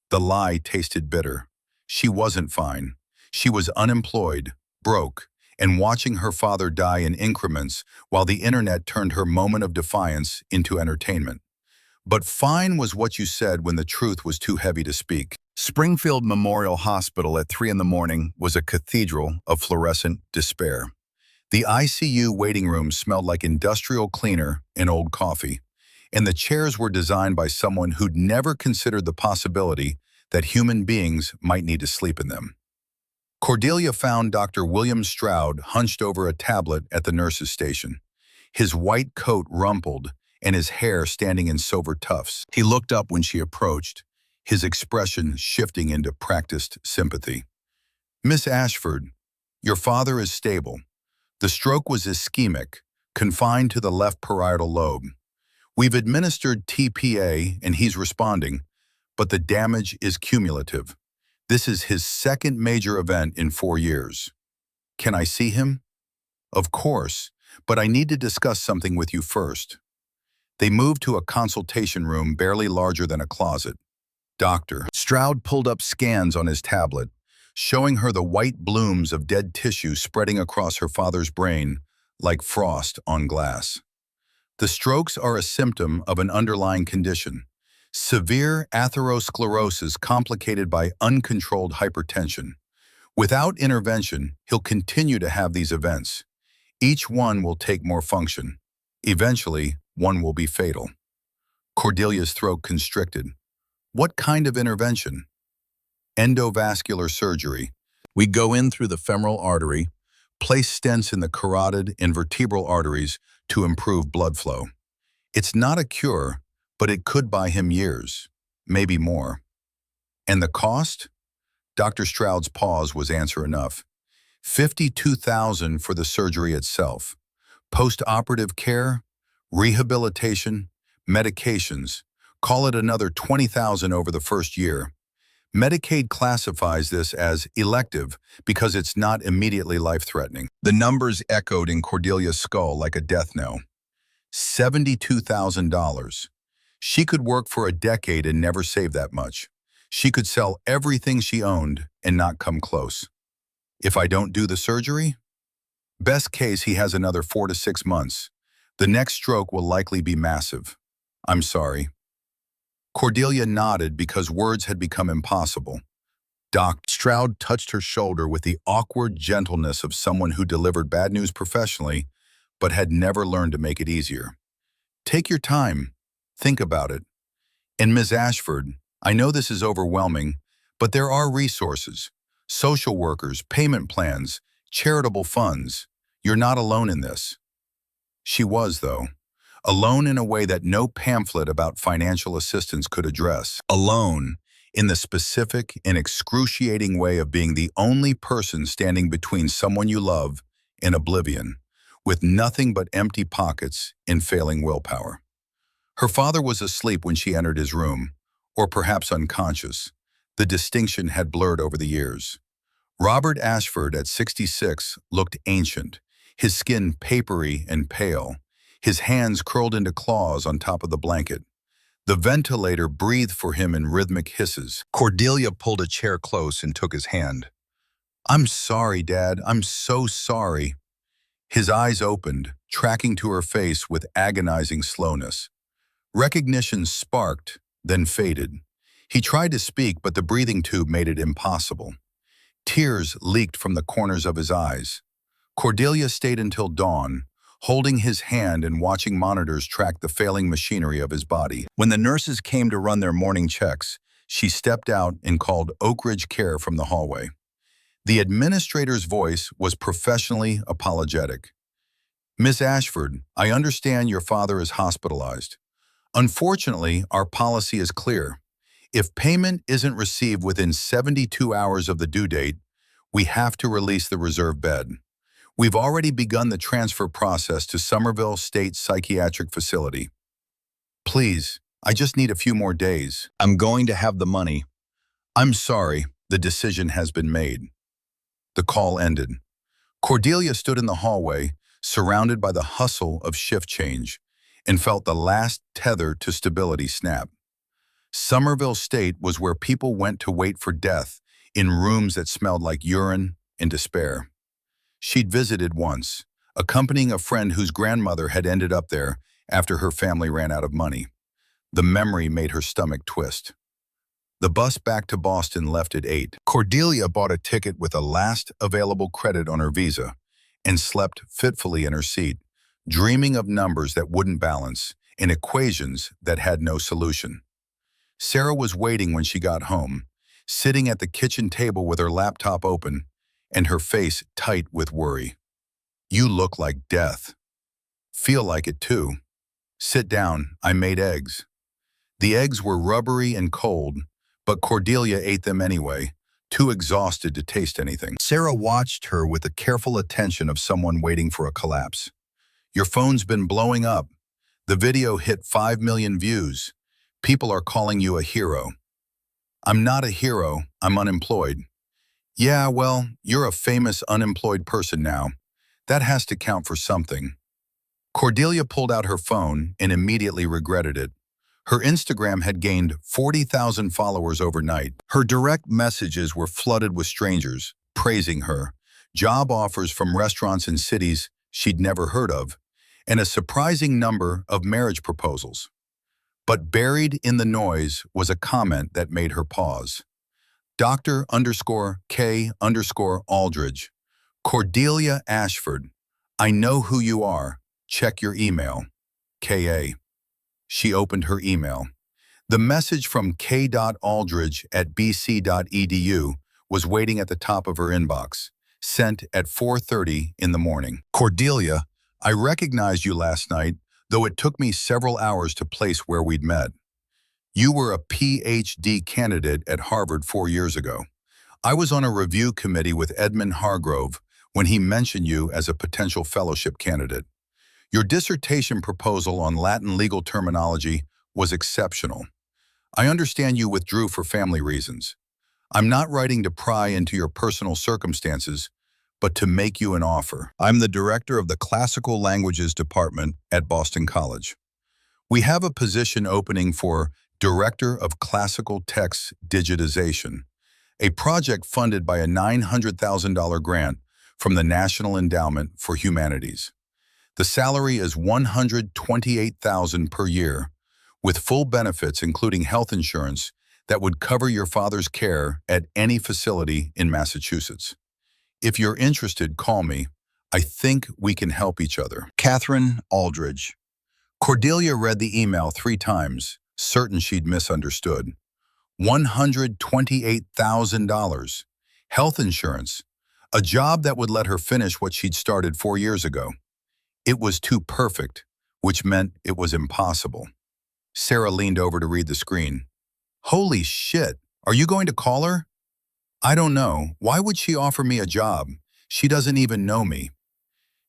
The lie tasted bitter. She wasn't fine. She was unemployed, broke, and watching her father die in increments while the internet turned her moment of defiance into entertainment. But fine was what you said when the truth was too heavy to speak. Springfield Memorial Hospital at 3 in the morning was a cathedral of fluorescent despair. The ICU waiting room smelled like industrial cleaner and old coffee, and the chairs were designed by someone who'd never considered the possibility that human beings might need to sleep in them. Cordelia found Dr. William Stroud hunched over a tablet at the nurse's station, his white coat rumpled and his hair standing in silver tufts. He looked up when she approached, his expression shifting into practiced sympathy. "Miss Ashford, your father is stable. The stroke was ischemic, confined to the left parietal lobe. We've administered TPA and he's responding, but the damage is cumulative. This is his second major event in 4 years. Can I see him?" "Of course, but I need to discuss something with you first." They moved to a consultation room barely larger than a closet. "Doctor." Stroud pulled up scans on his tablet, showing her the white blooms of dead tissue spreading across her father's brain like frost on glass. "The strokes are a symptom of an underlying condition, severe atherosclerosis complicated by uncontrolled hypertension. Without intervention, he'll continue to have these events. Each one will take more function. Eventually, one will be fatal." Cordelia's throat constricted. "What kind of intervention?" "Endovascular surgery. We go in through the femoral artery, place stents in the carotid and vertebral arteries to improve blood flow. It's not a cure, but it could buy him years, maybe more." "And the cost?" Dr. Stroud's pause was answer enough. $52,000 for the surgery itself. Post-operative care, rehabilitation, medications. Call it another $20,000 over the first year. Medicaid classifies this as elective because it's not immediately life-threatening. The numbers echoed in Cordelia's skull like a death knell. $72,000. She could work for a decade and never save that much. She could sell everything she owned and not come close. "If I don't do the surgery?" "Best case, he has another 4 to 6 months. The next stroke will likely be massive. I'm sorry." Cordelia nodded because words had become impossible. Dr. Stroud touched her shoulder with the awkward gentleness of someone who delivered bad news professionally, but had never learned to make it easier. "Take your time. Think about it. And Ms. Ashford, I know this is overwhelming, but there are resources. Social workers, payment plans, charitable funds. You're not alone in this." She was, though. Alone in a way that no pamphlet about financial assistance could address. Alone in the specific and excruciating way of being the only person standing between someone you love and oblivion, with nothing but empty pockets and failing willpower. Her father was asleep when she entered his room, or perhaps unconscious. The distinction had blurred over the years. Robert Ashford, at 66, looked ancient, his skin papery and pale, his hands curled into claws on top of the blanket. The ventilator breathed for him in rhythmic hisses. Cordelia pulled a chair close and took his hand. "I'm sorry, Dad. I'm so sorry." His eyes opened, tracking to her face with agonizing slowness. Recognition sparked, then faded. He tried to speak, but the breathing tube made it impossible. Tears leaked from the corners of his eyes. Cordelia stayed until dawn, holding his hand and watching monitors track the failing machinery of his body. When the nurses came to run their morning checks, she stepped out and called Oak Ridge Care from the hallway. The administrator's voice was professionally apologetic. "Miss Ashford, I understand your father is hospitalized. Unfortunately, our policy is clear. If payment isn't received within 72 hours of the due date, we have to release the reserve bed. We've already begun the transfer process to Somerville State Psychiatric Facility. Please, I just need a few more days. I'm going to have the money. I'm sorry, the decision has been made." The call ended. Cordelia stood in the hallway, surrounded by the hustle of shift change, and felt the last tether to stability snap. Somerville State was where people went to wait for death, in rooms that smelled like urine and despair. She'd visited once, accompanying a friend whose grandmother had ended up there after her family ran out of money. The memory made her stomach twist. The bus back to Boston left at 8. Cordelia bought a ticket with a last available credit on her visa and slept fitfully in her seat, dreaming of numbers that wouldn't balance and equations that had no solution. Sarah was waiting when she got home, sitting at the kitchen table with her laptop open, and her face tight with worry. You look like death. Feel like it too. Sit down, I made eggs. The eggs were rubbery and cold, but Cordelia ate them anyway, too exhausted to taste anything. Sarah watched her with the careful attention of someone waiting for a collapse. Your phone's been blowing up. The video hit 5 million views. People are calling you a hero. I'm not a hero, I'm unemployed. Yeah, well, you're a famous unemployed person now. That has to count for something. Cordelia pulled out her phone and immediately regretted it. Her Instagram had gained 40,000 followers overnight. Her direct messages were flooded with strangers, praising her, job offers from restaurants in cities she'd never heard of, and a surprising number of marriage proposals. But buried in the noise was a comment that made her pause. Dr_K_Aldridge. Cordelia Ashford. I know who you are. Check your email. K.A. She opened her email. The message from k.aldridge@bc.edu was waiting at the top of her inbox, sent at 4:30 in the morning. Cordelia, I recognized you last night, though it took me several hours to place where we'd met. You were a PhD candidate at Harvard 4 years ago. I was on a review committee with Edmund Hargrove when he mentioned you as a potential fellowship candidate. Your dissertation proposal on Latin legal terminology was exceptional. I understand you withdrew for family reasons. I'm not writing to pry into your personal circumstances, but to make you an offer. I'm the director of the Classical Languages Department at Boston College. We have a position opening for Director of Classical Text Digitization, a project funded by a $900,000 grant from the National Endowment for Humanities. The salary is $128,000 per year, with full benefits including health insurance that would cover your father's care at any facility in Massachusetts. If you're interested, call me. I think we can help each other. Catherine Aldridge. Cordelia read the email 3 times, certain she'd misunderstood. $128,000. Health insurance. A job that would let her finish what she'd started 4 years ago. It was too perfect, which meant it was impossible. Sarah leaned over to read the screen. Holy shit, are you going to call her? I don't know. Why would she offer me a job? She doesn't even know me.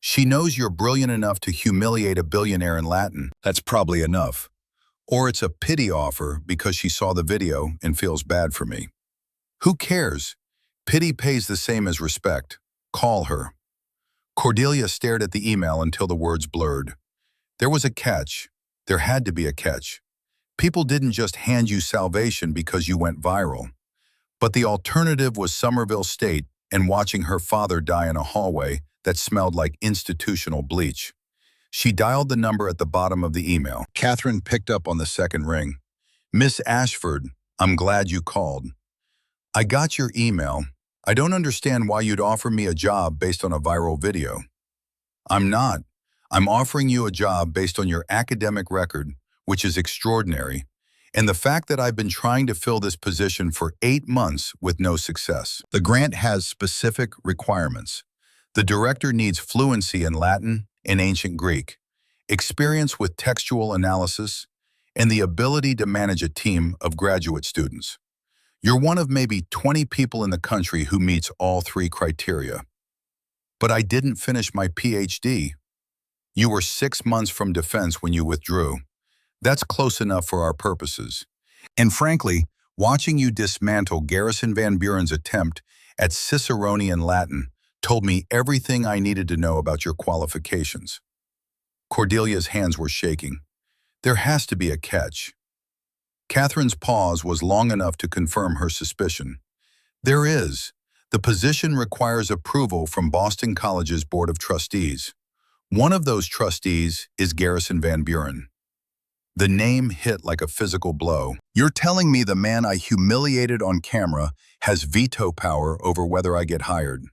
She knows you're brilliant enough to humiliate a billionaire in Latin. That's probably enough. Or it's a pity offer because she saw the video and feels bad for me. Who cares? Pity pays the same as respect. Call her. Cordelia stared at the email until the words blurred. There was a catch. There had to be a catch. People didn't just hand you salvation because you went viral. But the alternative was Somerville State and watching her father die in a hallway that smelled like institutional bleach. She dialed the number at the bottom of the email. Catherine picked up on the second ring. Miss Ashford, I'm glad you called. I got your email. I don't understand why you'd offer me a job based on a viral video. I'm not. I'm offering you a job based on your academic record, which is extraordinary, and the fact that I've been trying to fill this position for 8 months with no success. The grant has specific requirements. The director needs fluency in Latin and ancient Greek, experience with textual analysis, and the ability to manage a team of graduate students. You're one of maybe 20 people in the country who meets all 3 criteria. But I didn't finish my PhD. You were 6 months from defense when you withdrew. That's close enough for our purposes. And frankly, watching you dismantle Garrison Van Buren's attempt at Ciceronian Latin told me everything I needed to know about your qualifications. Cordelia's hands were shaking. There has to be a catch. Catherine's pause was long enough to confirm her suspicion. There is. The position requires approval from Boston College's Board of Trustees. One of those trustees is Garrison Van Buren. The name hit like a physical blow. You're telling me the man I humiliated on camera has veto power over whether I get hired?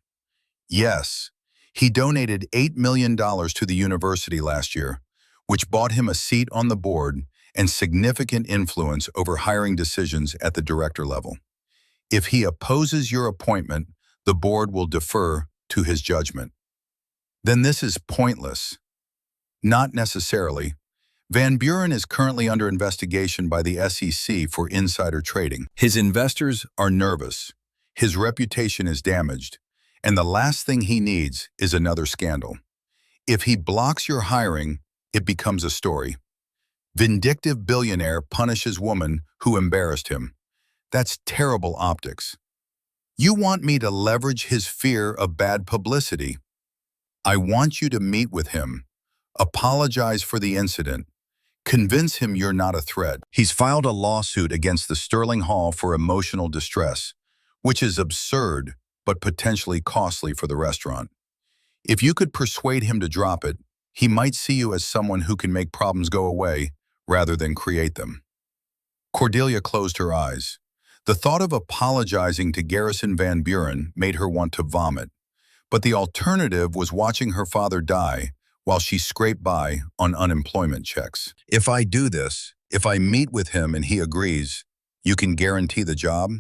Yes. He donated $8 million to the university last year, which bought him a seat on the board and significant influence over hiring decisions at the director level. If he opposes your appointment, The board will defer to his judgment. Then this is pointless. Not necessarily. Van Buren is currently under investigation by the SEC for insider trading. His investors are nervous. His reputation is damaged. And the last thing he needs is another scandal. If he blocks your hiring, it becomes a story. Vindictive billionaire punishes woman who embarrassed him. That's terrible optics. You want me to leverage his fear of bad publicity. I want you to meet with him, apologize for the incident, convince him you're not a threat. He's filed a lawsuit against the Sterling Hall for emotional distress, which is absurd but potentially costly for the restaurant. If you could persuade him to drop it, he might see you as someone who can make problems go away rather than create them. Cordelia closed her eyes. The thought of apologizing to Garrison Van Buren made her want to vomit, but the alternative was watching her father die while she scraped by on unemployment checks. If I do this, if I meet with him and he agrees, you can guarantee the job?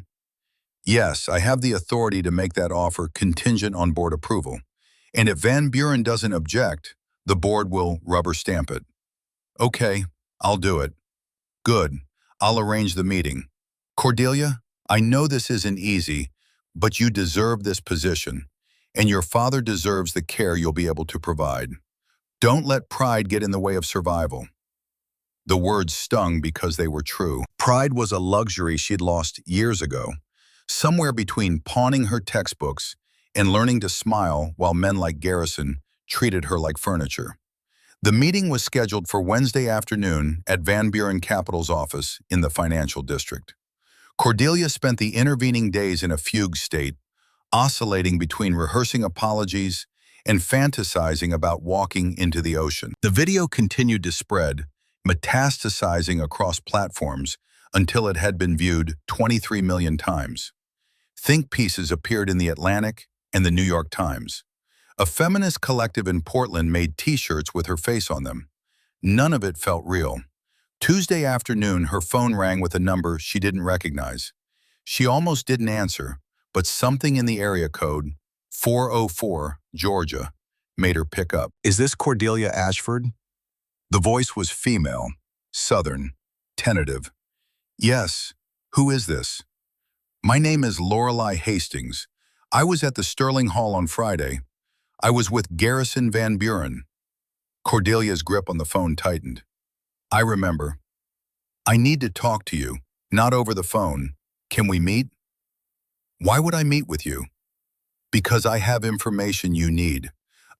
Yes, I have the authority to make that offer contingent on board approval. And if Van Buren doesn't object, the board will rubber stamp it. Okay, I'll do it. Good, I'll arrange the meeting. Cordelia, I know this isn't easy, but you deserve this position, and your father deserves the care you'll be able to provide. Don't let pride get in the way of survival. The words stung because they were true. Pride was a luxury she'd lost years ago, somewhere between pawning her textbooks and learning to smile while men like Garrison treated her like furniture. The meeting was scheduled for Wednesday afternoon at Van Buren Capital's office in the financial district. Cordelia spent the intervening days in a fugue state, oscillating between rehearsing apologies and fantasizing about walking into the ocean. The video continued to spread, metastasizing across platforms until it had been viewed 23 million times. Think pieces appeared in The Atlantic and the New York Times. A feminist collective in Portland made T-shirts with her face on them. None of it felt real. Tuesday afternoon, her phone rang with a number she didn't recognize. She almost didn't answer, but something in the area code, 404, Georgia, made her pick up. Is this Cordelia Ashford? The voice was female, southern, tentative. Yes, who is this? My name is Lorelei Hastings. I was at the Sterling Hall on Friday. I was with Garrison Van Buren. Cordelia's grip on the phone tightened. I remember. I need to talk to you, not over the phone. Can we meet? Why would I meet with you? Because I have information you need.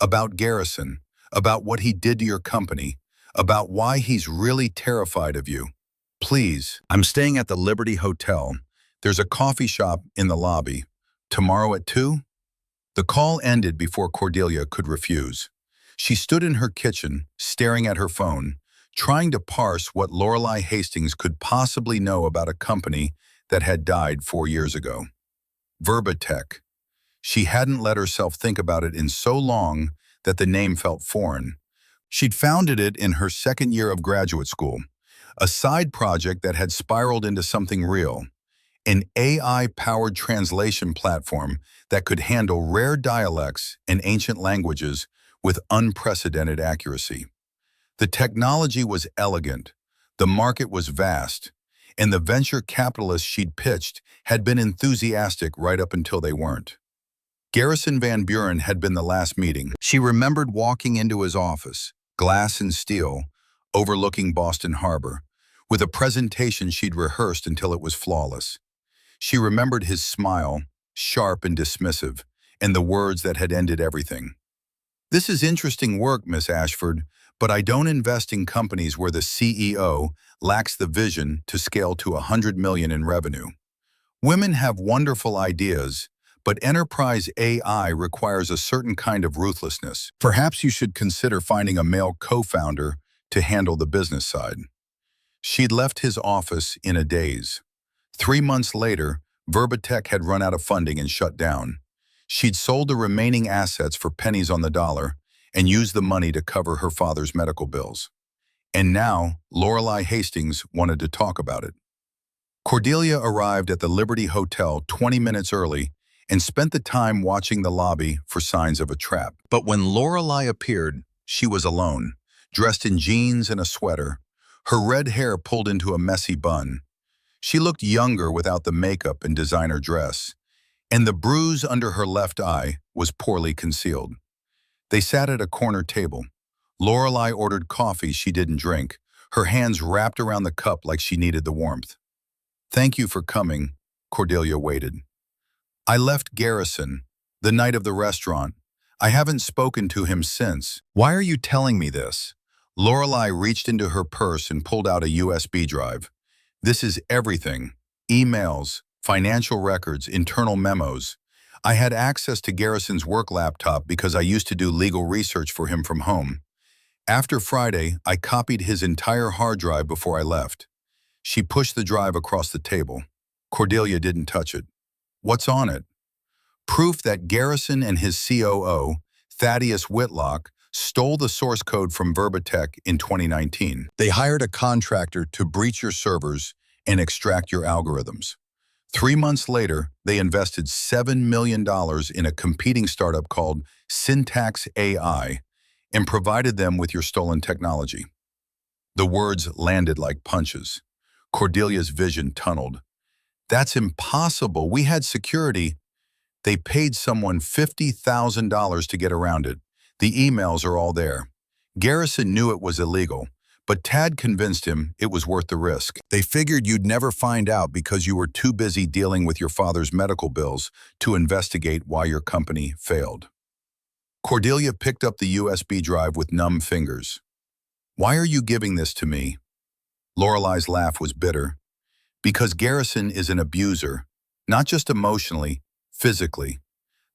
About Garrison, about what he did to your company, about why he's really terrified of you. Please, I'm staying at the Liberty Hotel. There's a coffee shop in the lobby. Tomorrow at 2? The call ended before Cordelia could refuse. She stood in her kitchen, staring at her phone, trying to parse what Lorelei Hastings could possibly know about a company that had died 4 years ago. Verbatech. She hadn't let herself think about it in so long that the name felt foreign. She'd founded it in her second year of graduate school, a side project that had spiraled into something real, an AI-powered translation platform that could handle rare dialects and ancient languages with unprecedented accuracy. The technology was elegant, the market was vast, and the venture capitalists she'd pitched had been enthusiastic right up until they weren't. Garrison Van Buren had been the last meeting. She remembered walking into his office, glass and steel, overlooking Boston Harbor, with a presentation she'd rehearsed until it was flawless. She remembered his smile, sharp and dismissive, and the words that had ended everything. This is interesting work, Miss Ashford, but I don't invest in companies where the CEO lacks the vision to scale to 100 million in revenue. Women have wonderful ideas, but enterprise AI requires a certain kind of ruthlessness. Perhaps you should consider finding a male co-founder to handle the business side. She'd left his office in a daze. 3 months later, Verbatech had run out of funding and shut down. She'd sold the remaining assets for pennies on the dollar and used the money to cover her father's medical bills. And now, Lorelei Hastings wanted to talk about it. Cordelia arrived at the Liberty Hotel 20 minutes early and spent the time watching the lobby for signs of a trap. But when Lorelei appeared, she was alone, dressed in jeans and a sweater, her red hair pulled into a messy bun. She looked younger without the makeup and designer dress, and the bruise under her left eye was poorly concealed. They sat at a corner table. Lorelei ordered coffee she didn't drink, her hands wrapped around the cup like she needed the warmth. "Thank you for coming," Cordelia waited. "I left Garrison the night of the restaurant. I haven't spoken to him since." "Why are you telling me this?" Lorelei reached into her purse and pulled out a USB drive. "This is everything. Emails, financial records, internal memos. I had access to Garrison's work laptop because I used to do legal research for him from home. After Friday, I copied his entire hard drive before I left." She pushed the drive across the table. Cordelia didn't touch it. "What's on it?" "Proof that Garrison and his COO, Thaddeus Whitlock, stole the source code from Verbatech in 2019. They hired a contractor to breach your servers and extract your algorithms. 3 months later, they invested $7 million in a competing startup called Syntax AI and provided them with your stolen technology." The words landed like punches. Cordelia's vision tunneled. "That's impossible. We had security." "They paid someone $50,000 to get around it. The emails are all there. Garrison knew it was illegal, but Tad convinced him it was worth the risk. They figured you'd never find out because you were too busy dealing with your father's medical bills to investigate why your company failed." Cordelia picked up the USB drive with numb fingers. "Why are you giving this to me?" Lorelei's laugh was bitter. "Because Garrison is an abuser, not just emotionally, physically.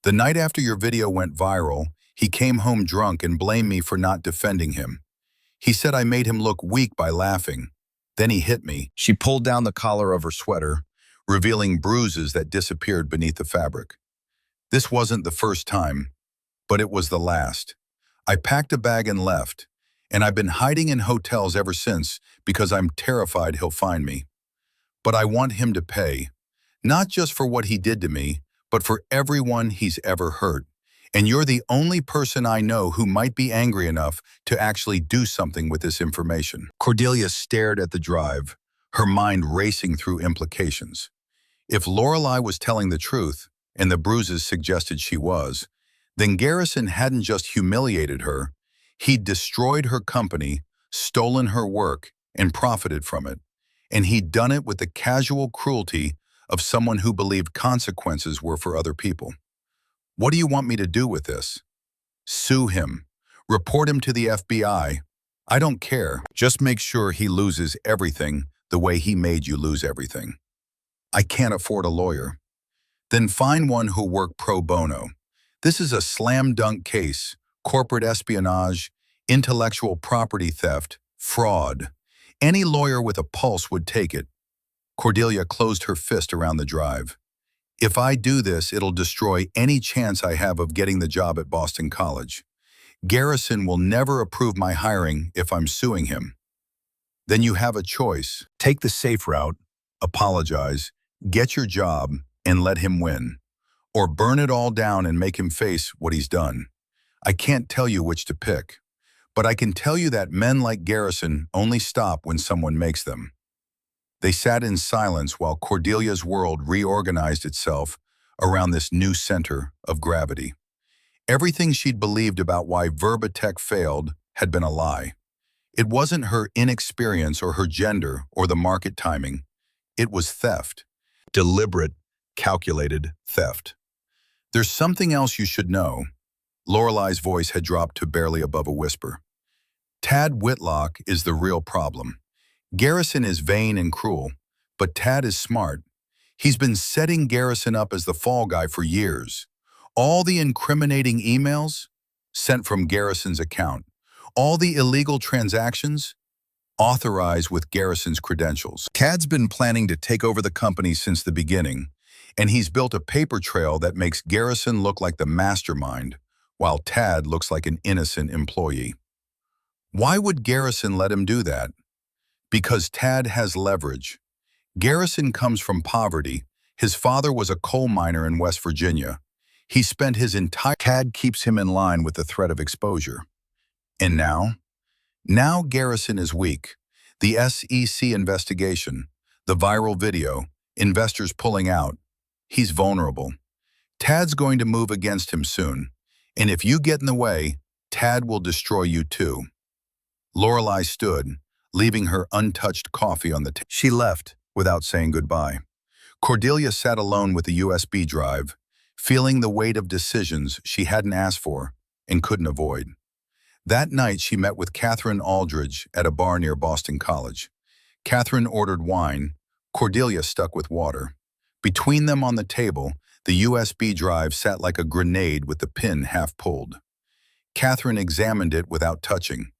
The night after your video went viral, he came home drunk and blamed me for not defending him. He said I made him look weak by laughing. Then he hit me." She pulled down the collar of her sweater, revealing bruises that disappeared beneath the fabric. "This wasn't the first time, but it was the last. I packed a bag and left, and I've been hiding in hotels ever since because I'm terrified he'll find me. But I want him to pay, not just for what he did to me, but for everyone he's ever hurt. And you're the only person I know who might be angry enough to actually do something with this information." Cordelia stared at the drive, her mind racing through implications. If Lorelei was telling the truth, and the bruises suggested she was, then Garrison hadn't just humiliated her, he'd destroyed her company, stolen her work, and profited from it. And he'd done it with the casual cruelty of someone who believed consequences were for other people. "What do you want me to do with this?" "Sue him. Report him to the FBI. I don't care. Just make sure he loses everything the way he made you lose everything." "I can't afford a lawyer." "Then find one who'll work pro bono. This is a slam-dunk case: corporate espionage, intellectual property theft, fraud. Any lawyer with a pulse would take it." Cordelia closed her fist around the drive. "If I do this, it'll destroy any chance I have of getting the job at Boston College. Garrison will never approve my hiring if I'm suing him." "Then you have a choice. Take the safe route, apologize, get your job, and let him win. Or burn it all down and make him face what he's done. I can't tell you which to pick. But I can tell you that men like Garrison only stop when someone makes them." They sat in silence while Cordelia's world reorganized itself around this new center of gravity. Everything she'd believed about why Verbatech failed had been a lie. It wasn't her inexperience or her gender or the market timing. It was theft. Deliberate, calculated theft. "There's something else you should know." Lorelei's voice had dropped to barely above a whisper. "Tad Whitlock is the real problem. Garrison is vain and cruel, but Tad is smart. He's been setting Garrison up as the fall guy for years. All the incriminating emails sent from Garrison's account. All the illegal transactions authorized with Garrison's credentials. Tad's been planning to take over the company since the beginning, and he's built a paper trail that makes Garrison look like the mastermind, while Tad looks like an innocent employee. Why would Garrison let him do that? Because Tad has leverage. Garrison comes from poverty, His father was a coal miner in West Virginia. He spent his entire... Tad keeps him in line with the threat of exposure. And now? Now Garrison is weak. The SEC investigation, the viral video, investors pulling out. He's vulnerable. Tad's going to move against him soon. And if you get in the way, Tad will destroy you too. Lorelei stood, leaving her untouched coffee on the table. She left without saying goodbye. Cordelia sat alone with a USB drive, feeling the weight of decisions she hadn't asked for and couldn't avoid. That night, she met with Catherine Aldridge at a bar near Boston College. Catherine ordered wine. Cordelia stuck with water. Between them on the table, the USB drive sat like a grenade with the pin half pulled. Catherine examined it without touching.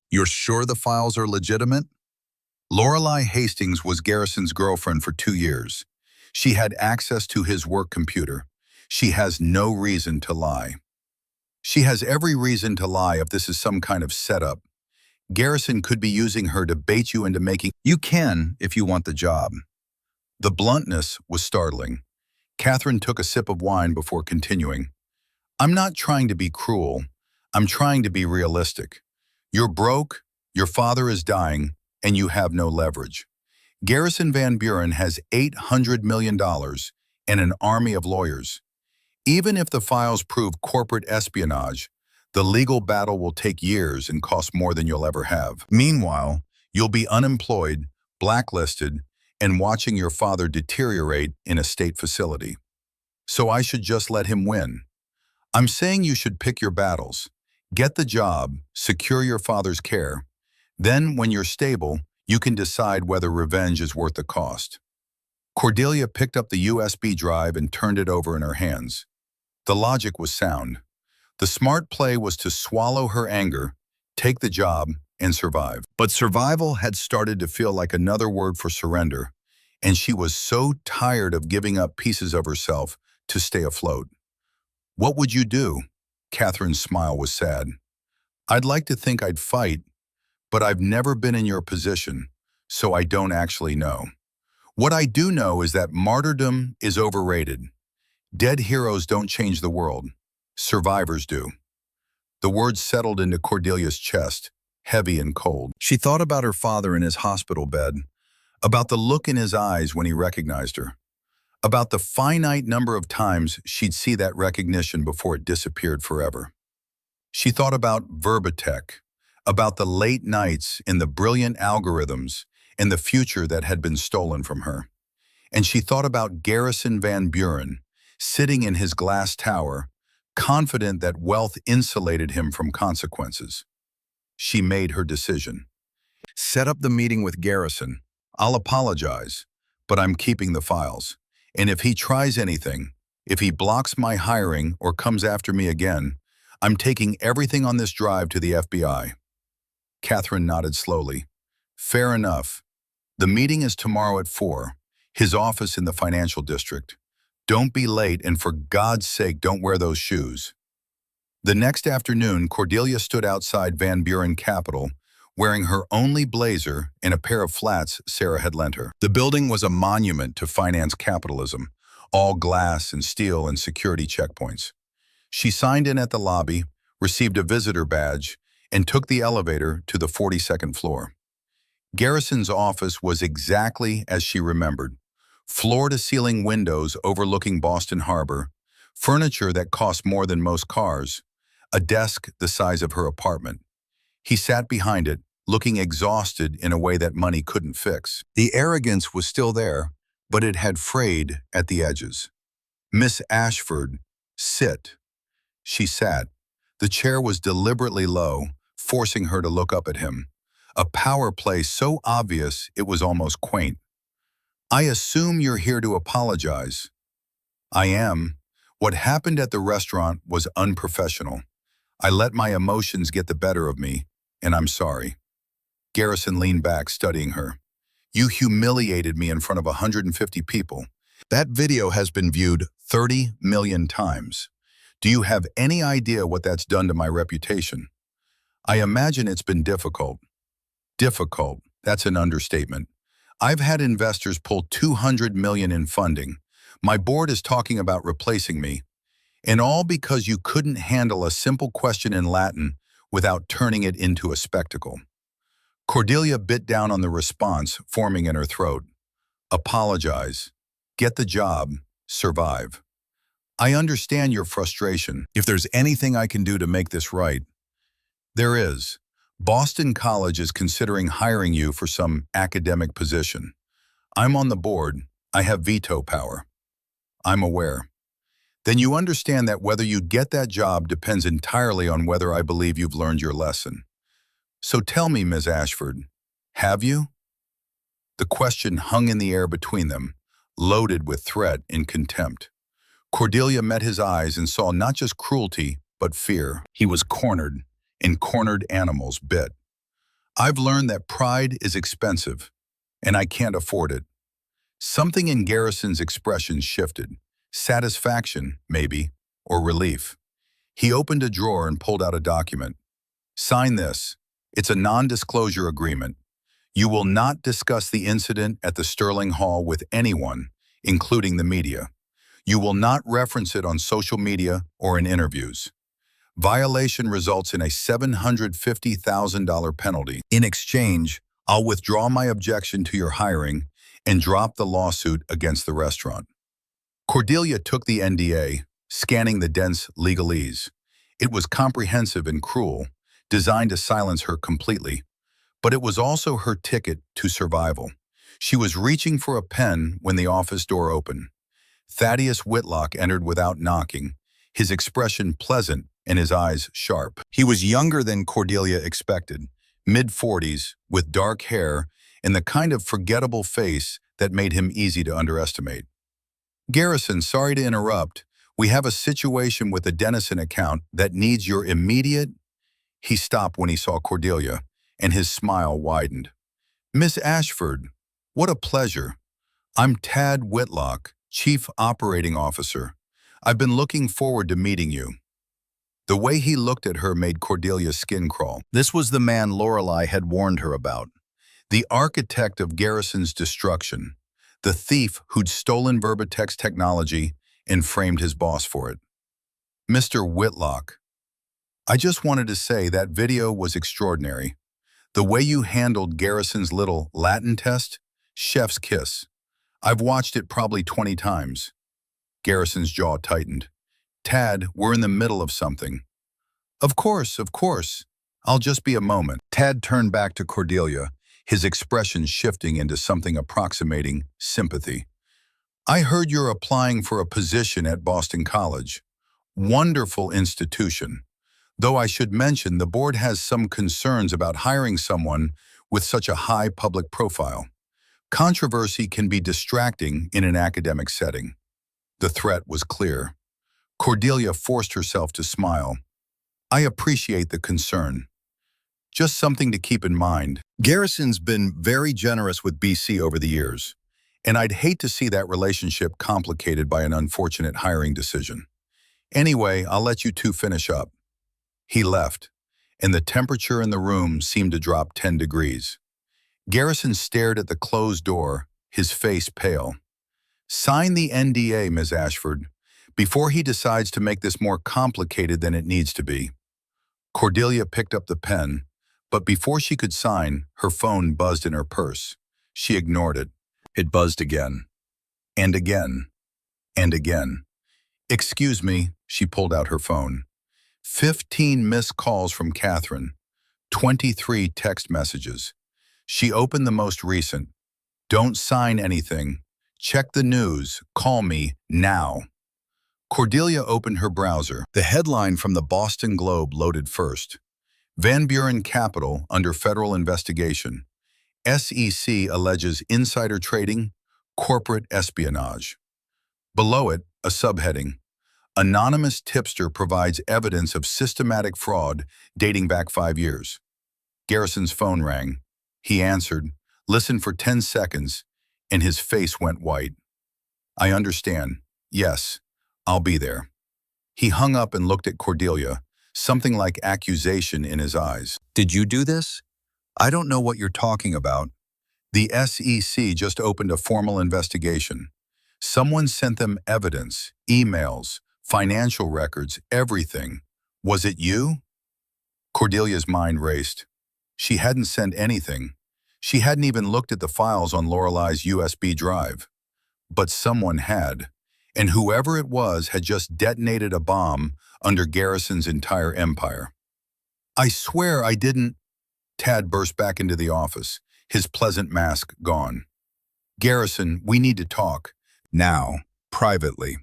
"You're sure the files are legitimate?" Lorelei Hastings was Garrison's girlfriend for 2 years. She had access to his work computer. She has no reason to lie. She has every reason to lie if this is some kind of setup. Garrison could be using her to bait you into making... You can if you want the job. The bluntness was startling. Catherine took a sip of wine before continuing. "I'm not trying to be cruel. I'm trying to be realistic. You're broke, your father is dying, and you have no leverage. Garrison Van Buren has $800 million and an army of lawyers. Even if the files prove corporate espionage, the legal battle will take years and cost more than you'll ever have. Meanwhile, you'll be unemployed, blacklisted, and watching your father deteriorate in a state facility. So I should just let him win. I'm saying you should pick your battles. Get the job, secure your father's care. Then, when you're stable, you can decide whether revenge is worth the cost." Cordelia picked up the USB drive and turned it over in her hands. The logic was sound. The smart play was to swallow her anger, take the job, and survive. But survival had started to feel like another word for surrender, and she was so tired of giving up pieces of herself to stay afloat. "What would you do?" Catherine's smile was sad. "I'd like to think I'd fight, but I've never been in your position, so I don't actually know. What I do know is that martyrdom is overrated. Dead heroes don't change the world. Survivors do." The words settled into Cordelia's chest, heavy and cold. She thought about her father in his hospital bed, about the look in his eyes when he recognized her, about the finite number of times she'd see that recognition before it disappeared forever. She thought about Verbatech, about the late nights and the brilliant algorithms and the future that had been stolen from her. And she thought about Garrison Van Buren, sitting in his glass tower, confident that wealth insulated him from consequences. She made her decision. "Set up the meeting with Garrison. I'll apologize, but I'm keeping the files. And if he tries anything, if he blocks my hiring or comes after me again, I'm taking everything on this drive to the FBI." Catherine nodded slowly. "Fair enough. The meeting is tomorrow at 4, his office in the financial district. Don't be late, and for God's sake, don't wear those shoes." The next afternoon, Cordelia stood outside Van Buren Capital, wearing her only blazer and a pair of flats Sarah had lent her. The building was a monument to finance capitalism, all glass and steel and security checkpoints. She signed in at the lobby, received a visitor badge, and took the elevator to the 42nd floor. Garrison's office was exactly as she remembered. Floor-to-ceiling windows overlooking Boston Harbor, furniture that cost more than most cars, a desk the size of her apartment. He sat behind it, looking exhausted in a way that money couldn't fix. The arrogance was still there, but it had frayed at the edges. "Miss Ashford, sit." She sat. The chair was deliberately low, forcing her to look up at him. A power play so obvious it was almost quaint. "I assume you're here to apologize." "I am. What happened at the restaurant was unprofessional. I let my emotions get the better of me, and I'm sorry." Garrison leaned back, studying her. "You humiliated me in front of 150 people. That video has been viewed 30 million times. Do you have any idea what that's done to my reputation? I imagine it's been difficult." Difficult, that's an understatement. "I've had investors pull $200 million in funding. My board is talking about replacing me, and all because you couldn't handle a simple question in Latin without turning it into a spectacle. Cordelia bit down on the response forming in her throat. Apologize. Get the job. Survive. I understand your frustration. If there's anything I can do to make this right, there is. Boston College is considering hiring you for some academic position. I'm on the board. I have veto power. I'm aware. Then you understand that whether you get that job depends entirely on whether I believe you've learned your lesson. So tell me, Ms. Ashford, have you? The question hung in the air between them, loaded with threat and contempt. Cordelia met his eyes and saw not just cruelty, but fear. He was cornered, and cornered animals bit. I've learned that pride is expensive, and I can't afford it. Something in Garrison's expression shifted. Satisfaction, maybe, or relief. He opened a drawer and pulled out a document. Sign this. It's a non-disclosure agreement. You will not discuss the incident at the Sterling Hall with anyone, including the media. You will not reference it on social media or in interviews. Violation results in a $750,000 penalty. In exchange, I'll withdraw my objection to your hiring and drop the lawsuit against the restaurant. Cordelia took the NDA, scanning the dense legalese. It was comprehensive and cruel, designed to silence her completely. But it was also her ticket to survival. She was reaching for a pen when the office door opened. Thaddeus Whitlock entered without knocking, his expression pleasant and his eyes sharp. He was younger than Cordelia expected, mid-40s, with dark hair and the kind of forgettable face that made him easy to underestimate. Garrison, sorry to interrupt. We have a situation with a Dennison account that needs your immediate... He stopped when he saw Cordelia, and his smile widened. Miss Ashford, what a pleasure. I'm Tad Whitlock, Chief Operating Officer. I've been looking forward to meeting you. The way he looked at her made Cordelia's skin crawl. This was the man Lorelei had warned her about. The architect of Garrison's destruction. The thief who'd stolen Verbatex technology and framed his boss for it. Mr. Whitlock, I just wanted to say that video was extraordinary. The way you handled Garrison's little Latin test, chef's kiss. I've watched it probably 20 times. Garrison's jaw tightened. Tad, we're in the middle of something. Of course, of course. I'll just be a moment. Tad turned back to Cordelia, his expression shifting into something approximating sympathy. I heard you're applying for a position at Boston College. Wonderful institution. Though I should mention the board has some concerns about hiring someone with such a high public profile. Controversy can be distracting in an academic setting. The threat was clear. Cordelia forced herself to smile. I appreciate the concern. Just something to keep in mind. Garrison's been very generous with BC over the years, and I'd hate to see that relationship complicated by an unfortunate hiring decision. Anyway, I'll let you two finish up. He left, and the temperature in the room seemed to drop 10 degrees. Garrison stared at the closed door, his face pale. Sign the NDA, Ms. Ashford, before he decides to make this more complicated than it needs to be. Cordelia picked up the pen, but before she could sign, her phone buzzed in her purse. She ignored it. It buzzed again, and again, and again. Excuse me, she pulled out her phone. 15 missed calls from Catherine, 23 text messages. She opened the most recent. Don't sign anything. Check the news. Call me now. Cordelia opened her browser. The headline from the Boston Globe loaded first. Van Buren Capital under federal investigation. SEC alleges insider trading, corporate espionage. Below it, a subheading. Anonymous tipster provides evidence of systematic fraud dating back 5 years. Garrison's phone rang. He answered, listened for 10 seconds, and his face went white. I understand. Yes, I'll be there. He hung up and looked at Cordelia, something like accusation in his eyes. Did you do this? I don't know what you're talking about. The SEC just opened a formal investigation. Someone sent them evidence, emails, financial records, everything. Was it you? Cordelia's mind raced. She hadn't sent anything. She hadn't even looked at the files on Lorelei's USB drive. But someone had. And whoever it was had just detonated a bomb under Garrison's entire empire. I swear I didn't. Tad burst back into the office, his pleasant mask gone. Garrison, we need to talk. Now, privately.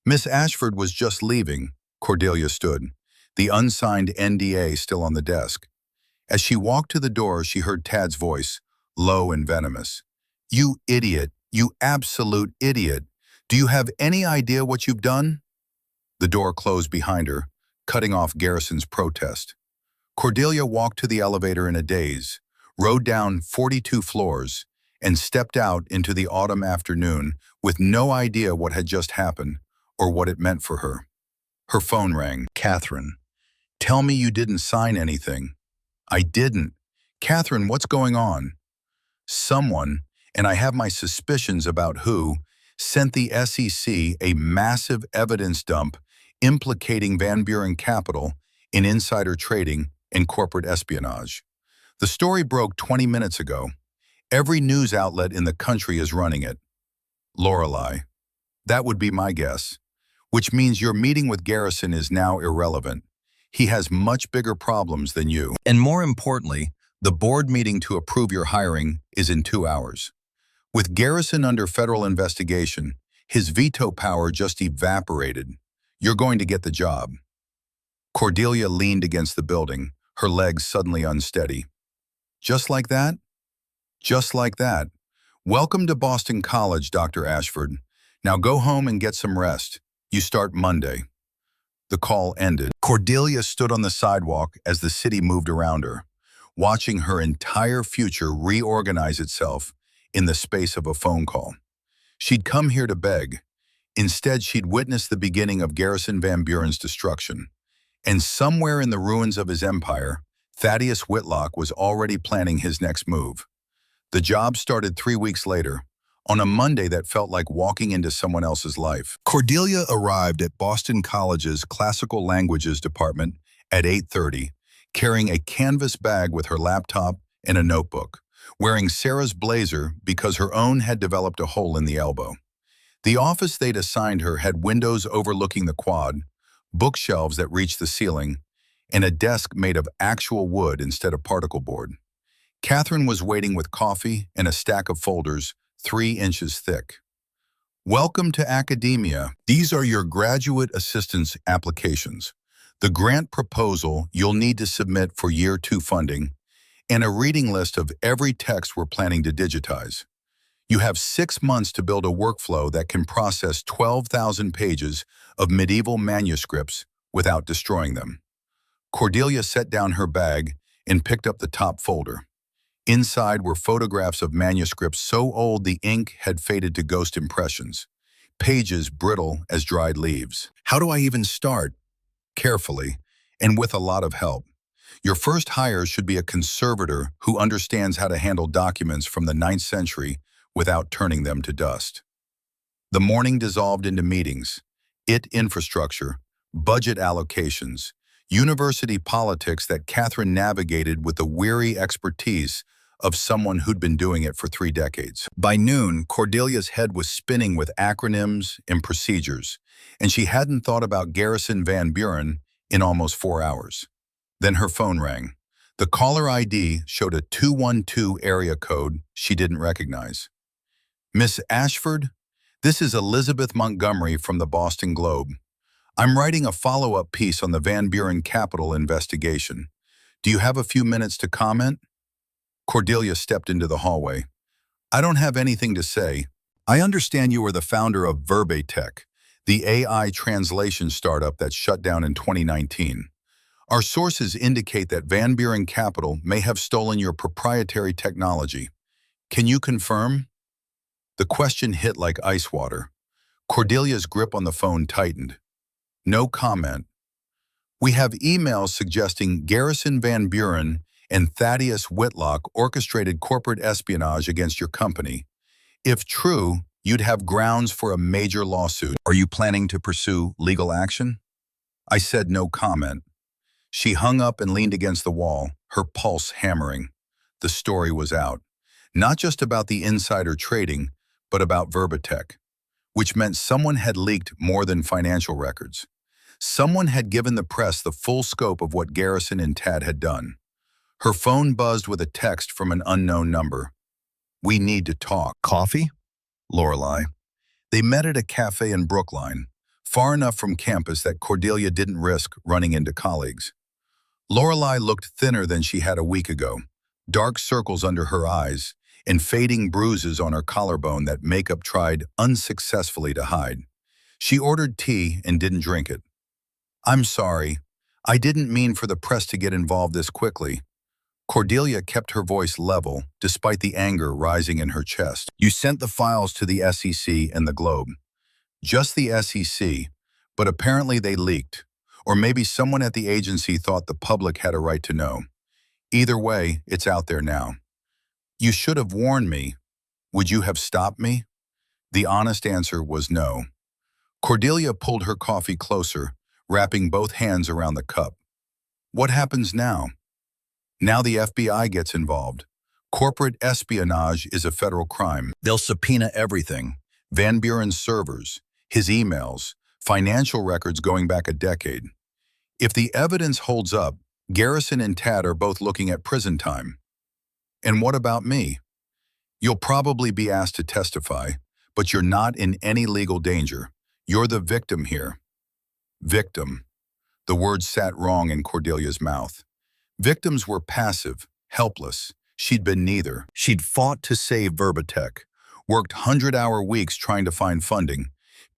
Miss Ashford was just leaving. Cordelia stood, the unsigned NDA still on the desk. As she walked to the door, she heard Tad's voice, low and venomous. You idiot, you absolute idiot. Do you have any idea what you've done? The door closed behind her, cutting off Garrison's protest. Cordelia walked to the elevator in a daze, rode down 42 floors, and stepped out into the autumn afternoon with no idea what had just happened or what it meant for her. Her phone rang. Catherine, tell me you didn't sign anything. I didn't. Catherine, what's going on? Someone, and I have my suspicions about who, sent the SEC a massive evidence dump implicating Van Buren Capital in insider trading and corporate espionage. The story broke 20 minutes ago. Every news outlet in the country is running it. Lorelei. That would be my guess. Which means your meeting with Garrison is now irrelevant. He has much bigger problems than you. And more importantly, the board meeting to approve your hiring is in 2 hours. With Garrison under federal investigation, his veto power just evaporated. You're going to get the job. Cordelia leaned against the building, her legs suddenly unsteady. Just like that? Just like that. Welcome to Boston College, Dr. Ashford. Now go home and get some rest. You start Monday. The call ended. Cordelia stood on the sidewalk as the city moved around her, watching her entire future reorganize itself in the space of a phone call. She'd come here to beg. Instead, she'd witnessed the beginning of Garrison Van Buren's destruction. And somewhere in the ruins of his empire, Thaddeus Whitlock was already planning his next move. The job started 3 weeks later, on a Monday that felt like walking into someone else's life. Cordelia arrived at Boston College's Classical Languages department at 8:30, carrying a canvas bag with her laptop and a notebook, wearing Sarah's blazer because her own had developed a hole in the elbow. The office they'd assigned her had windows overlooking the quad, bookshelves that reached the ceiling, and a desk made of actual wood instead of particle board. Catherine was waiting with coffee and a stack of folders 3 inches thick. Welcome to academia. These are your graduate assistance applications, the grant proposal you'll need to submit for year 2 funding, and a reading list of every text we're planning to digitize. You have 6 months to build a workflow that can process 12,000 pages of medieval manuscripts without destroying them. Cordelia set down her bag and picked up the top folder. Inside were photographs of manuscripts so old the ink had faded to ghost impressions, pages brittle as dried leaves. How do I even start? Carefully, and with a lot of help. Your first hire should be a conservator who understands how to handle documents from the 9th century without turning them to dust. The morning dissolved into meetings, infrastructure, budget allocations, university politics that Catherine navigated with the weary expertise of someone who'd been doing it for 3 decades. By noon, Cordelia's head was spinning with acronyms and procedures, and she hadn't thought about Garrison Van Buren in almost 4 hours. Then her phone rang. The caller ID showed a 212 area code she didn't recognize. Miss Ashford, this is Elizabeth Montgomery from the Boston Globe. I'm writing a follow-up piece on the Van Buren Capital investigation. Do you have a few minutes to comment? Cordelia stepped into the hallway. I don't have anything to say. I understand you are the founder of Verbatech, the AI translation startup that shut down in 2019. Our sources indicate that Van Buren Capital may have stolen your proprietary technology. Can you confirm? The question hit like ice water. Cordelia's grip on the phone tightened. No comment. We have emails suggesting Garrison Van Buren and Thaddeus Whitlock orchestrated corporate espionage against your company. If true, You'd have grounds for a major lawsuit. Are you planning to pursue legal action? I said no comment. She hung up and leaned against the wall, her pulse hammering. The story was out. Not just about the insider trading, but about Verbatech, which meant someone had leaked more than financial records. Someone had given the press the full scope of what Garrison and Tad had done. Her phone buzzed with a text from an unknown number. We need to talk. Coffee? Lorelei. They met at a cafe in Brookline, far enough from campus that Cordelia didn't risk running into colleagues. Lorelei looked thinner than she had a week ago, dark circles under her eyes and fading bruises on her collarbone that makeup tried unsuccessfully to hide. She ordered tea and didn't drink it. I'm sorry. I didn't mean for the press to get involved this quickly. Cordelia kept her voice level, despite the anger rising in her chest. You sent the files to the SEC and the Globe. Just the SEC, but apparently they leaked. Or maybe someone at the agency thought the public had a right to know. Either way, it's out there now. You should have warned me. Would you have stopped me? The honest answer was no. Cordelia pulled her coffee closer, wrapping both hands around the cup. What happens now? Now the FBI gets involved. Corporate espionage is a federal crime. They'll subpoena everything. Van Buren's servers, his emails, financial records going back a decade. If the evidence holds up, Garrison and Tad are both looking at prison time. And what about me? You'll probably be asked to testify, but you're not in any legal danger. You're the victim here. Victim. The word sat wrong in Cordelia's mouth. Victims were passive, helpless. She'd been neither. She'd fought to save Verbatech, worked 100-hour weeks trying to find funding,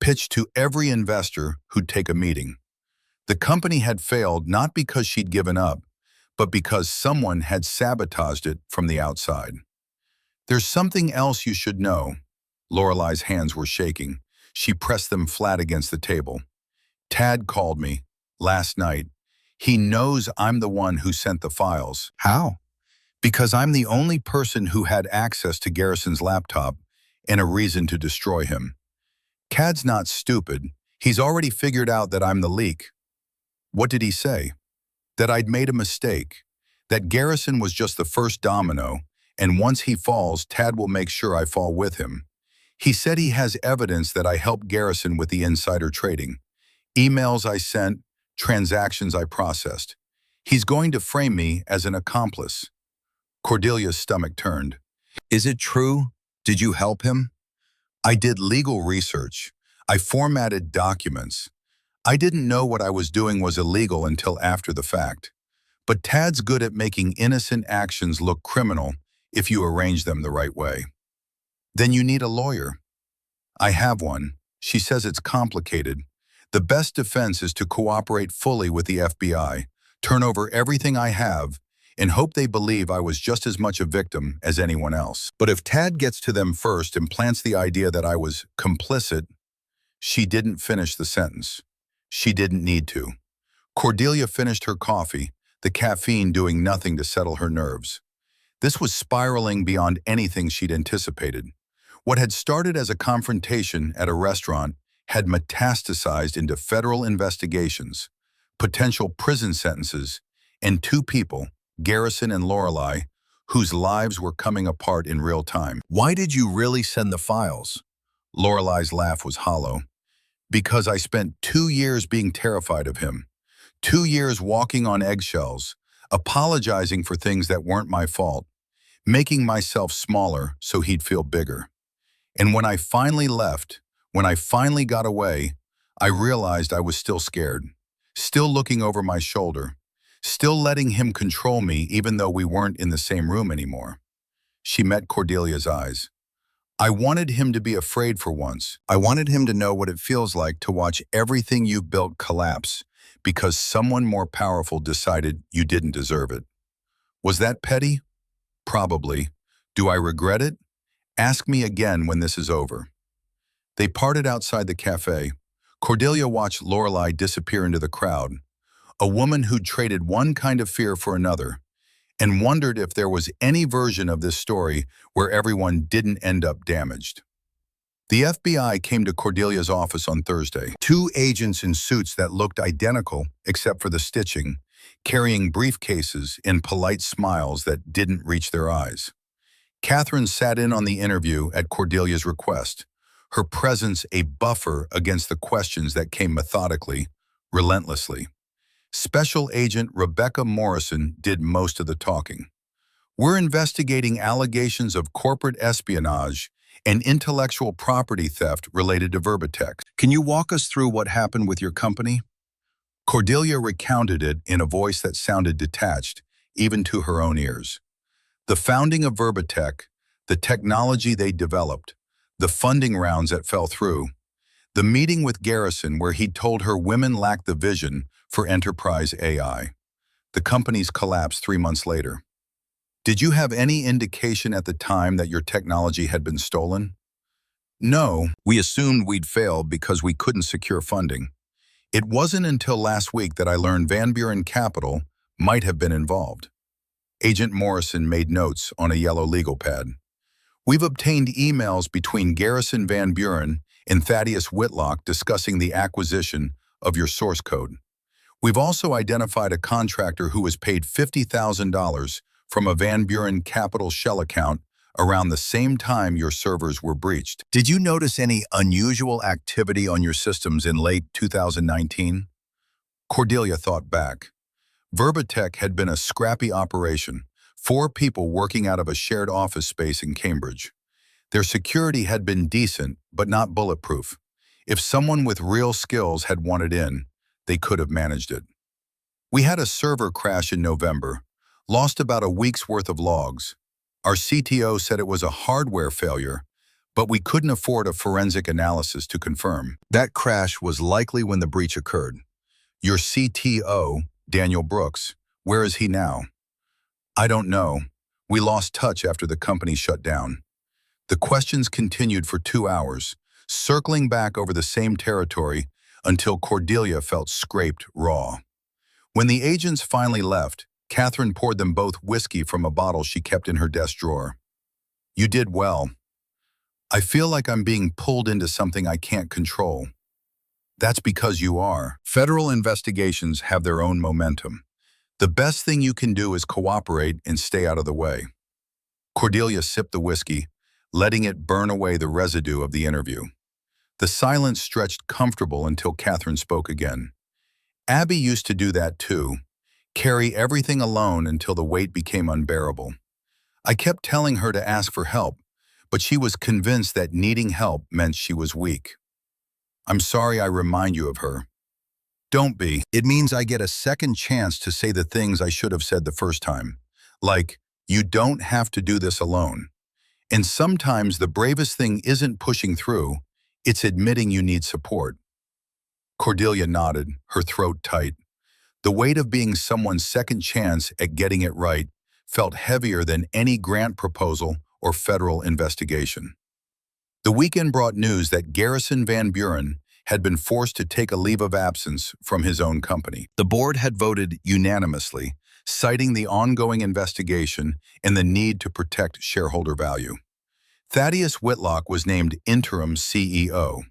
pitched to every investor who'd take a meeting. The company had failed not because she'd given up, but because someone had sabotaged it from the outside. There's something else you should know. Lorelei's hands were shaking. She pressed them flat against the table. Tad called me last night. He knows I'm the one who sent the files. How? Because I'm the only person who had access to Garrison's laptop and a reason to destroy him. Tad's not stupid. He's already figured out that I'm the leak. What did he say? That I'd made a mistake. That Garrison was just the first domino, and once he falls, Tad will make sure I fall with him. He said he has evidence that I helped Garrison with the insider trading. Emails I sent, transactions I processed. He's going to frame me as an accomplice. Cordelia's stomach turned. Is it true? Did you help him? I did legal research. I formatted documents. I didn't know what I was doing was illegal until after the fact. But Tad's good at making innocent actions look criminal if you arrange them the right way. Then you need a lawyer. I have one. She says it's complicated. The best defense is to cooperate fully with the FBI, turn over everything I have, and hope they believe I was just as much a victim as anyone else. But if Tad gets to them first and plants the idea that I was complicit, she didn't finish the sentence. She didn't need to. Cordelia finished her coffee, the caffeine doing nothing to settle her nerves. This was spiraling beyond anything she'd anticipated. What had started as a confrontation at a restaurant had metastasized into federal investigations, potential prison sentences, and two people, Garrison and Lorelei, whose lives were coming apart in real time. Why did you really send the files? Lorelei's laugh was hollow. Because I spent 2 years being terrified of him. 2 years walking on eggshells, apologizing for things that weren't my fault, making myself smaller so he'd feel bigger. And when I finally left, when I finally got away, I realized I was still scared, still looking over my shoulder, still letting him control me even though we weren't in the same room anymore. She met Cordelia's eyes. I wanted him to be afraid for once. I wanted him to know what it feels like to watch everything you've built collapse because someone more powerful decided you didn't deserve it. Was that petty? Probably. Do I regret it? Ask me again when this is over. They parted outside the cafe. Cordelia watched Lorelei disappear into the crowd, a woman who'd traded one kind of fear for another, and wondered if there was any version of this story where everyone didn't end up damaged. The FBI came to Cordelia's office on Thursday. Two agents in suits that looked identical, except for the stitching, carrying briefcases and polite smiles that didn't reach their eyes. Catherine sat in on the interview at Cordelia's request, her presence a buffer against the questions that came methodically, relentlessly. Special Agent Rebecca Morrison did most of the talking. We're investigating allegations of corporate espionage and intellectual property theft related to Verbatech. Can you walk us through what happened with your company? Cordelia recounted it in a voice that sounded detached, even to her own ears. The founding of Verbatech, the technology they developed, the funding rounds that fell through, the meeting with Garrison where he told her women lacked the vision for enterprise AI. The company's collapsed 3 months later. Did you have any indication at the time that your technology had been stolen? No, we assumed we'd failed because we couldn't secure funding. It wasn't until last week that I learned Van Buren Capital might have been involved. Agent Morrison made notes on a yellow legal pad. We've obtained emails between Garrison Van Buren and Thaddeus Whitlock discussing the acquisition of your source code. We've also identified a contractor who was paid $50,000 from a Van Buren Capital shell account around the same time your servers were breached. Did you notice any unusual activity on your systems in late 2019? Cordelia thought back. Verbatech had been a scrappy operation, 4 people working out of a shared office space in Cambridge. Their security had been decent, but not bulletproof. If someone with real skills had wanted in, they could have managed it. We had a server crash in November, lost about a week's worth of logs. Our CTO said it was a hardware failure, but we couldn't afford a forensic analysis to confirm. That crash was likely when the breach occurred. Your CTO, Daniel Brooks, where is he now? I don't know. We lost touch after the company shut down. The questions continued for 2 hours, circling back over the same territory until Cordelia felt scraped raw. When the agents finally left, Catherine poured them both whiskey from a bottle she kept in her desk drawer. You did well. I feel like I'm being pulled into something I can't control. That's because you are. Federal investigations have their own momentum. The best thing you can do is cooperate and stay out of the way. Cordelia sipped the whiskey, letting it burn away the residue of the interview. The silence stretched comfortable until Catherine spoke again. Abby used to do that too, carry everything alone until the weight became unbearable. I kept telling her to ask for help, but she was convinced that needing help meant she was weak. I'm sorry I remind you of her. Don't be. It means I get a second chance to say the things I should have said the first time. Like, you don't have to do this alone. And sometimes the bravest thing isn't pushing through, it's admitting you need support. Cordelia nodded, her throat tight. The weight of being someone's second chance at getting it right felt heavier than any grant proposal or federal investigation. The weekend brought news that Garrison Van Buren had been forced to take a leave of absence from his own company. The board had voted unanimously, citing the ongoing investigation and the need to protect shareholder value. Thaddeus Whitlock was named interim CEO.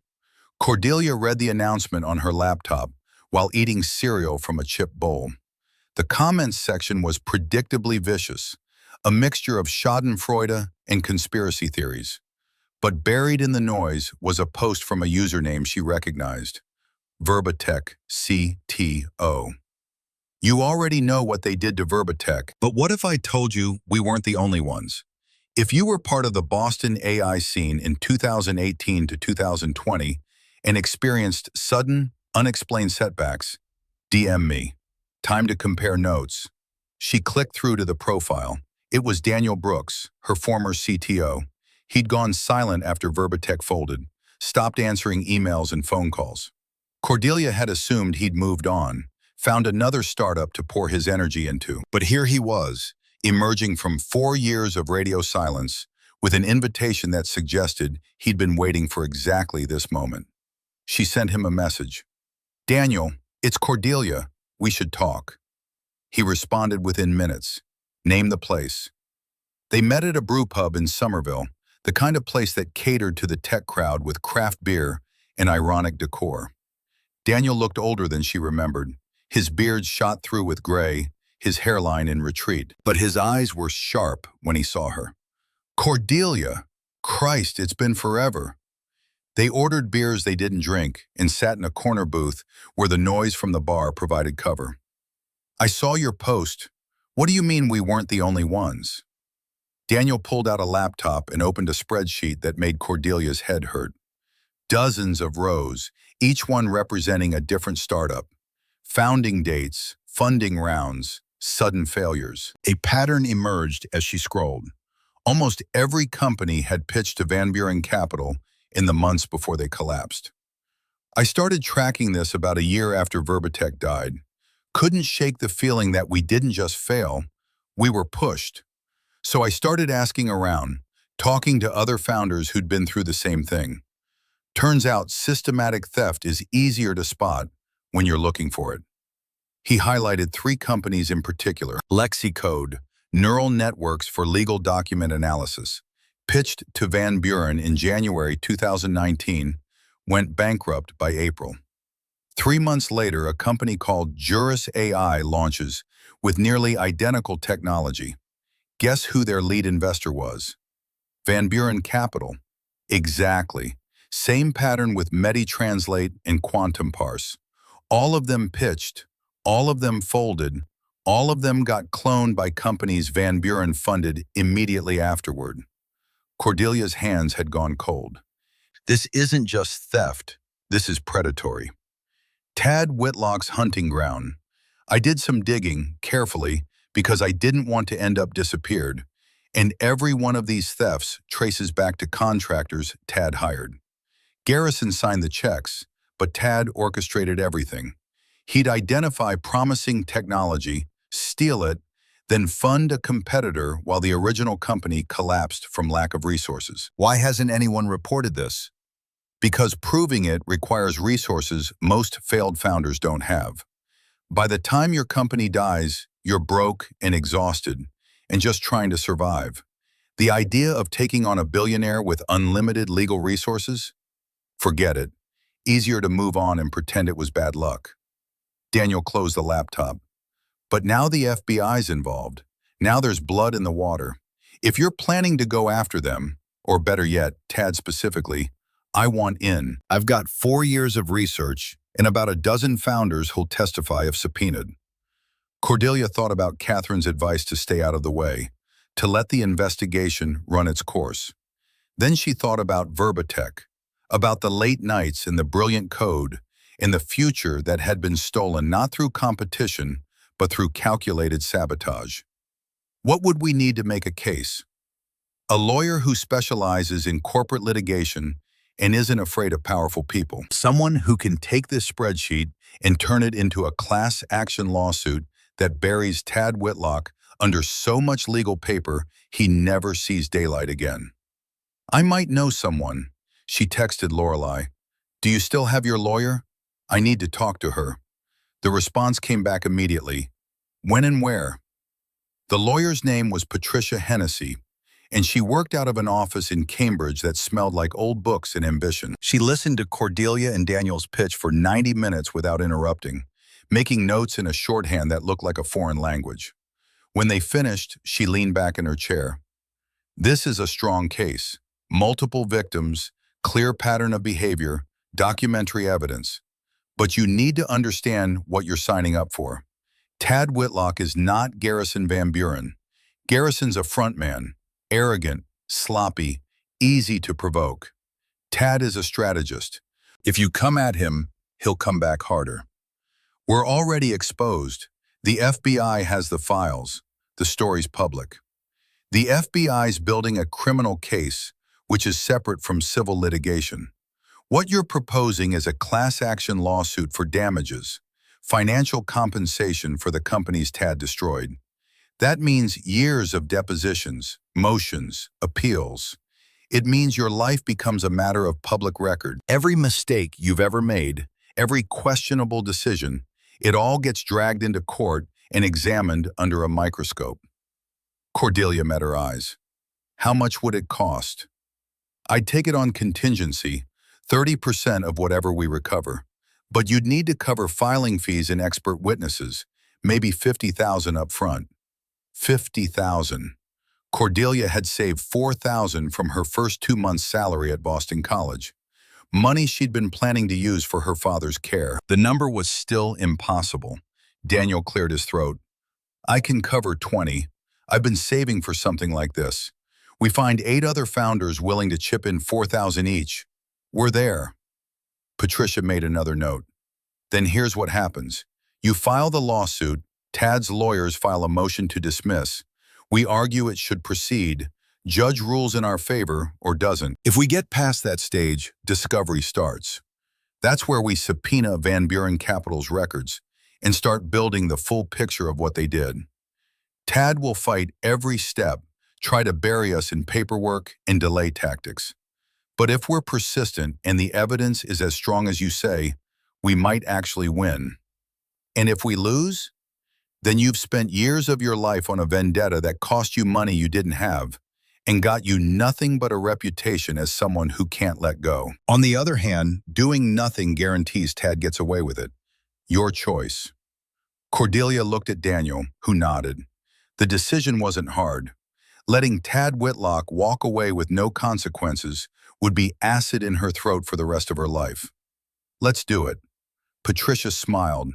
Cordelia read the announcement on her laptop while eating cereal from a chip bowl. The comments section was predictably vicious, a mixture of schadenfreude and conspiracy theories. But buried in the noise was a post from a username she recognized, Verbatech CTO. You already know what they did to Verbatech, but what if I told you we weren't the only ones? If you were part of the Boston AI scene in 2018 to 2020 and experienced sudden, unexplained setbacks, DM me. Time to compare notes. She clicked through to the profile. It was Daniel Brooks, her former CTO. He'd gone silent after Verbatech folded, stopped answering emails and phone calls. Cordelia had assumed he'd moved on, found another startup to pour his energy into. But here he was, emerging from 4 years of radio silence with an invitation that suggested he'd been waiting for exactly this moment. She sent him a message. Daniel, it's Cordelia. We should talk. He responded within minutes. Name the place. They met at a brew pub in Somerville, the kind of place that catered to the tech crowd with craft beer and ironic decor. Daniel looked older than she remembered. His beard shot through with gray, his hairline in retreat. But his eyes were sharp when he saw her. Cordelia! Christ, it's been forever. They ordered beers they didn't drink and sat in a corner booth where the noise from the bar provided cover. I saw your post. What do you mean we weren't the only ones? Daniel pulled out a laptop and opened a spreadsheet that made Cordelia's head hurt. Dozens of rows, each one representing a different startup. Founding dates, funding rounds, sudden failures. A pattern emerged as she scrolled. Almost every company had pitched to Van Buren Capital in the months before they collapsed. I started tracking this about a year after Verbatech died. Couldn't shake the feeling that we didn't just fail, we were pushed. So I started asking around, talking to other founders who'd been through the same thing. Turns out systematic theft is easier to spot when you're looking for it. He highlighted 3 companies in particular. LexiCode, neural networks for legal document analysis, pitched to Van Buren in January 2019, went bankrupt by April. 3 months later, a company called Juris AI launches with nearly identical technology. Guess who their lead investor was? Van Buren Capital. Exactly. Same pattern with MediTranslate and Quantum Parse. All of them pitched, all of them folded, all of them got cloned by companies Van Buren funded immediately afterward. Cordelia's hands had gone cold. This isn't just theft, this is predatory. Tad Whitlock's hunting ground. I did some digging, carefully, because I didn't want to end up disappeared, and every one of these thefts traces back to contractors Tad hired. Garrison signed the checks, but Tad orchestrated everything. He'd identify promising technology, steal it, then fund a competitor while the original company collapsed from lack of resources. Why hasn't anyone reported this? Because proving it requires resources most failed founders don't have. By the time your company dies, you're broke and exhausted and just trying to survive. The idea of taking on a billionaire with unlimited legal resources? Forget it. Easier to move on and pretend it was bad luck. Daniel closed the laptop. But now the FBI's involved. Now there's blood in the water. If you're planning to go after them, or better yet, Tad specifically, I want in. I've got 4 years of research and about a dozen founders who'll testify if subpoenaed. Cordelia thought about Catherine's advice to stay out of the way, to let the investigation run its course. Then she thought about Verbatech, about the late nights and the brilliant code, and the future that had been stolen not through competition, but through calculated sabotage. What would we need to make a case? A lawyer who specializes in corporate litigation and isn't afraid of powerful people. Someone who can take this spreadsheet and turn it into a class action lawsuit that buries Tad Whitlock under so much legal paper he never sees daylight again. I might know someone, she texted Lorelei. Do you still have your lawyer? I need to talk to her. The response came back immediately. When and where? The lawyer's name was Patricia Hennessy, and she worked out of an office in Cambridge that smelled like old books and ambition. She listened to Cordelia and Daniel's pitch for 90 minutes without interrupting, making notes in a shorthand that looked like a foreign language. When they finished, she leaned back in her chair. This is a strong case. Multiple victims, clear pattern of behavior, documentary evidence. But you need to understand what you're signing up for. Tad Whitlock is not Garrison Van Buren. Garrison's a frontman. Arrogant, sloppy, easy to provoke. Tad is a strategist. If you come at him, he'll come back harder. We're already exposed. The FBI has the files. The story's public. The FBI's building a criminal case, which is separate from civil litigation. What you're proposing is a class action lawsuit for damages, financial compensation for the companies Tad destroyed. That means years of depositions, motions, appeals. It means your life becomes a matter of public record. Every mistake you've ever made, every questionable decision, it all gets dragged into court and examined under a microscope. Cordelia met her eyes. How much would it cost? I'd take it on contingency, 30% of whatever we recover. But you'd need to cover filing fees and expert witnesses, maybe 50,000 up front. 50,000. Cordelia had saved 4,000 from her first 2 months' salary at Boston College. Money she'd been planning to use for her father's care. The number was still impossible. Daniel cleared his throat. I can cover 20. I've been saving for something like this. We find 8 other founders willing to chip in 4,000 each. We're there. Patricia made another note. Then here's what happens. You file the lawsuit, Tad's lawyers file a motion to dismiss. We argue it should proceed. Judge rules in our favor or doesn't. If we get past that stage, discovery starts. That's where we subpoena Van Buren Capital's records and start building the full picture of what they did. Tad will fight every step, try to bury us in paperwork and delay tactics. But if we're persistent and the evidence is as strong as you say, we might actually win. And if we lose, then you've spent years of your life on a vendetta that cost you money you didn't have and got you nothing but a reputation as someone who can't let go. On the other hand, doing nothing guarantees Tad gets away with it. Your choice. Cordelia looked at Daniel, who nodded. The decision wasn't hard. Letting Tad Whitlock walk away with no consequences would be acid in her throat for the rest of her life. Let's do it. Patricia smiled,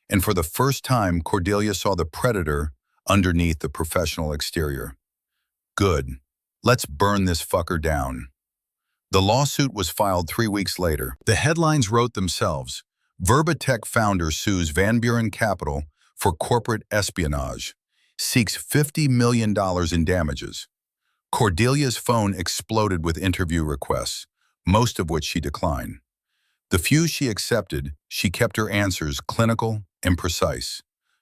and for the first time, Cordelia saw the predator underneath the professional exterior. Good. Let's burn this fucker down. The lawsuit was filed 3 weeks later. The headlines wrote themselves. Verbatech founder sues Van Buren Capital for corporate espionage, seeks $50 million in damages. Cordelia's phone exploded with interview requests, most of which she declined. The few she accepted, she kept her answers clinical and precise.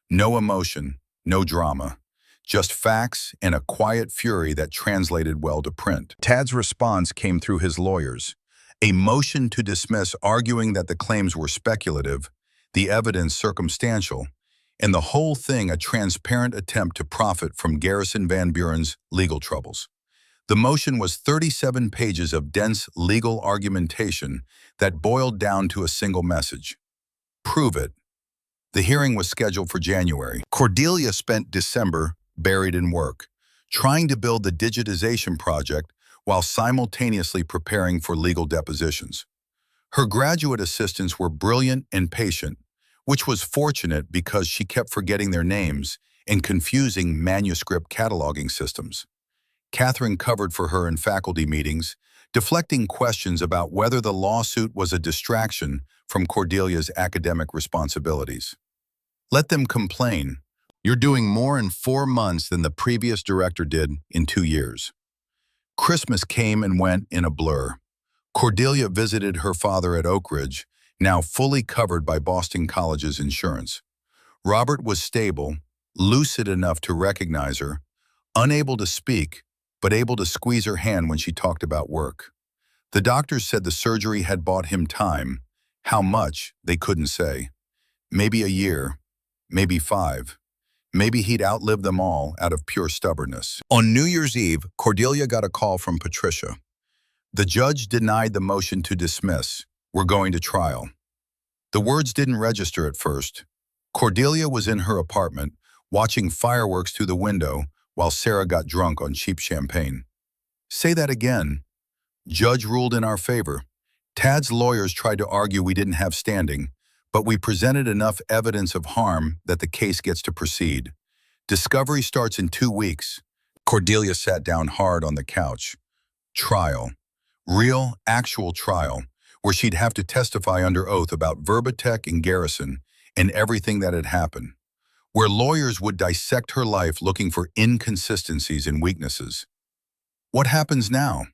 No emotion, no drama, just facts and a quiet fury that translated well to print. Tad's response came through his lawyers. A motion to dismiss arguing that the claims were speculative, the evidence circumstantial, and the whole thing a transparent attempt to profit from Garrison Van Buren's legal troubles. The motion was 37 pages of dense legal argumentation that boiled down to a single message. Prove it. The hearing was scheduled for January. Cordelia spent December buried in work, trying to build the digitization project while simultaneously preparing for legal depositions. Her graduate assistants were brilliant and patient, which was fortunate because she kept forgetting their names and confusing manuscript cataloging systems. Catherine covered for her in faculty meetings, deflecting questions about whether the lawsuit was a distraction from Cordelia's academic responsibilities. Let them complain. You're doing more in 4 months than the previous director did in 2 years. Christmas came and went in a blur. Cordelia visited her father at Oak Ridge, now fully covered by Boston College's insurance. Robert was stable, lucid enough to recognize her, unable to speak, but able to squeeze her hand when she talked about work. The doctors said the surgery had bought him time. How much, they couldn't say. Maybe a year, maybe 5. Maybe he'd outlive them all out of pure stubbornness. On New Year's Eve, Cordelia got a call from Patricia. The judge denied the motion to dismiss. We're going to trial. The words didn't register at first. Cordelia was in her apartment, watching fireworks through the window while Sarah got drunk on cheap champagne. Say that again. Judge ruled in our favor. Tad's lawyers tried to argue we didn't have standing, but we presented enough evidence of harm that the case gets to proceed. Discovery starts in 2 weeks. Cordelia sat down hard on the couch. Trial. Real, actual trial, where she'd have to testify under oath about Verbatech and Garrison and everything that had happened. Where lawyers would dissect her life looking for inconsistencies and weaknesses. What happens now?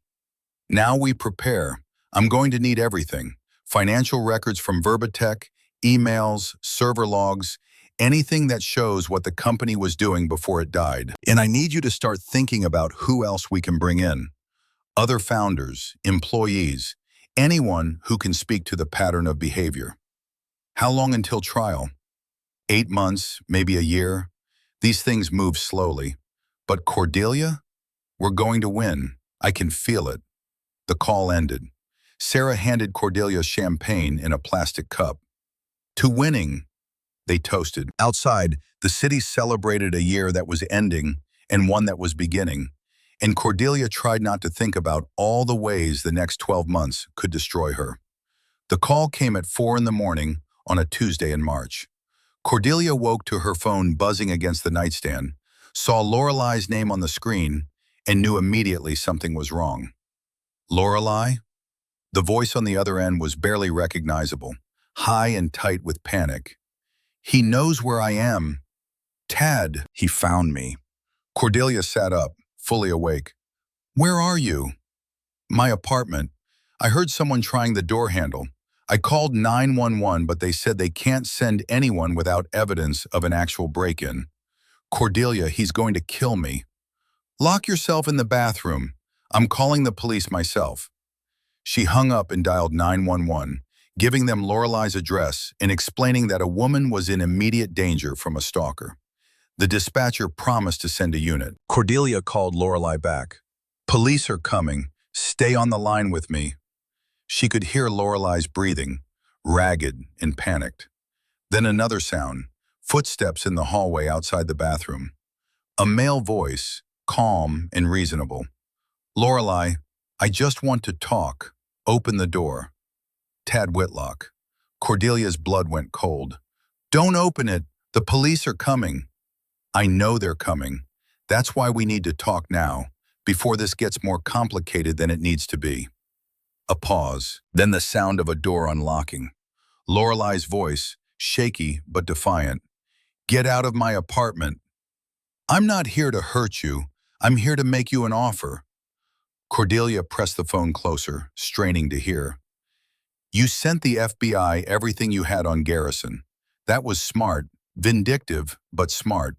Now we prepare. I'm going to need everything. Financial records from Verbatech, emails, server logs, anything that shows what the company was doing before it died. And I need you to start thinking about who else we can bring in. Other founders, employees, anyone who can speak to the pattern of behavior. How long until trial? 8 months, maybe a year. These things move slowly. But Cordelia, we're going to win. I can feel it. The call ended. Sarah handed Cordelia champagne in a plastic cup. To winning, they toasted. Outside, the city celebrated a year that was ending and one that was beginning, and Cordelia tried not to think about all the ways the next 12 months could destroy her. The call came at 4 in the morning on a Tuesday in March. Cordelia woke to her phone buzzing against the nightstand, saw Lorelai's name on the screen, and knew immediately something was wrong. Lorelai? The voice on the other end was barely recognizable, high and tight with panic. He knows where I am. Tad, he found me. Cordelia sat up, fully awake. Where are you? My apartment. I heard someone trying the door handle. I called 911, but they said they can't send anyone without evidence of an actual break-in. Cordelia, he's going to kill me. Lock yourself in the bathroom. I'm calling the police myself. She hung up and dialed 911, giving them Lorelai's address and explaining that a woman was in immediate danger from a stalker. The dispatcher promised to send a unit. Cordelia called Lorelai back. Police are coming. Stay on the line with me. She could hear Lorelai's breathing, ragged and panicked. Then another sound, footsteps in the hallway outside the bathroom. A male voice, calm and reasonable. Lorelai, I just want to talk. Open the door. Tad Whitlock. Cordelia's blood went cold. Don't open it. The police are coming. I know they're coming. That's why we need to talk now, before this gets more complicated than it needs to be. A pause, then the sound of a door unlocking. Lorelai's voice, shaky but defiant. Get out of my apartment. I'm not here to hurt you. I'm here to make you an offer. Cordelia pressed the phone closer, straining to hear. You sent the FBI everything you had on Garrison. That was smart, vindictive, but smart.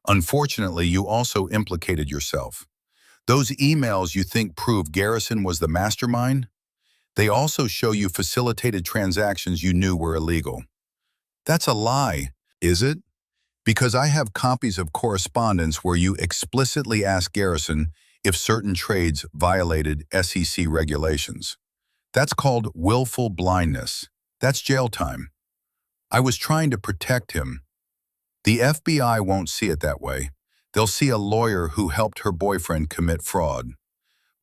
Unfortunately, you also implicated yourself. Those emails you think prove Garrison was the mastermind? They also show you facilitated transactions you knew were illegal. That's a lie, is it? Because I have copies of correspondence where you explicitly asked Garrison if certain trades violated SEC regulations. That's called willful blindness. That's jail time. I was trying to protect him. The FBI won't see it that way. They'll see a lawyer who helped her boyfriend commit fraud.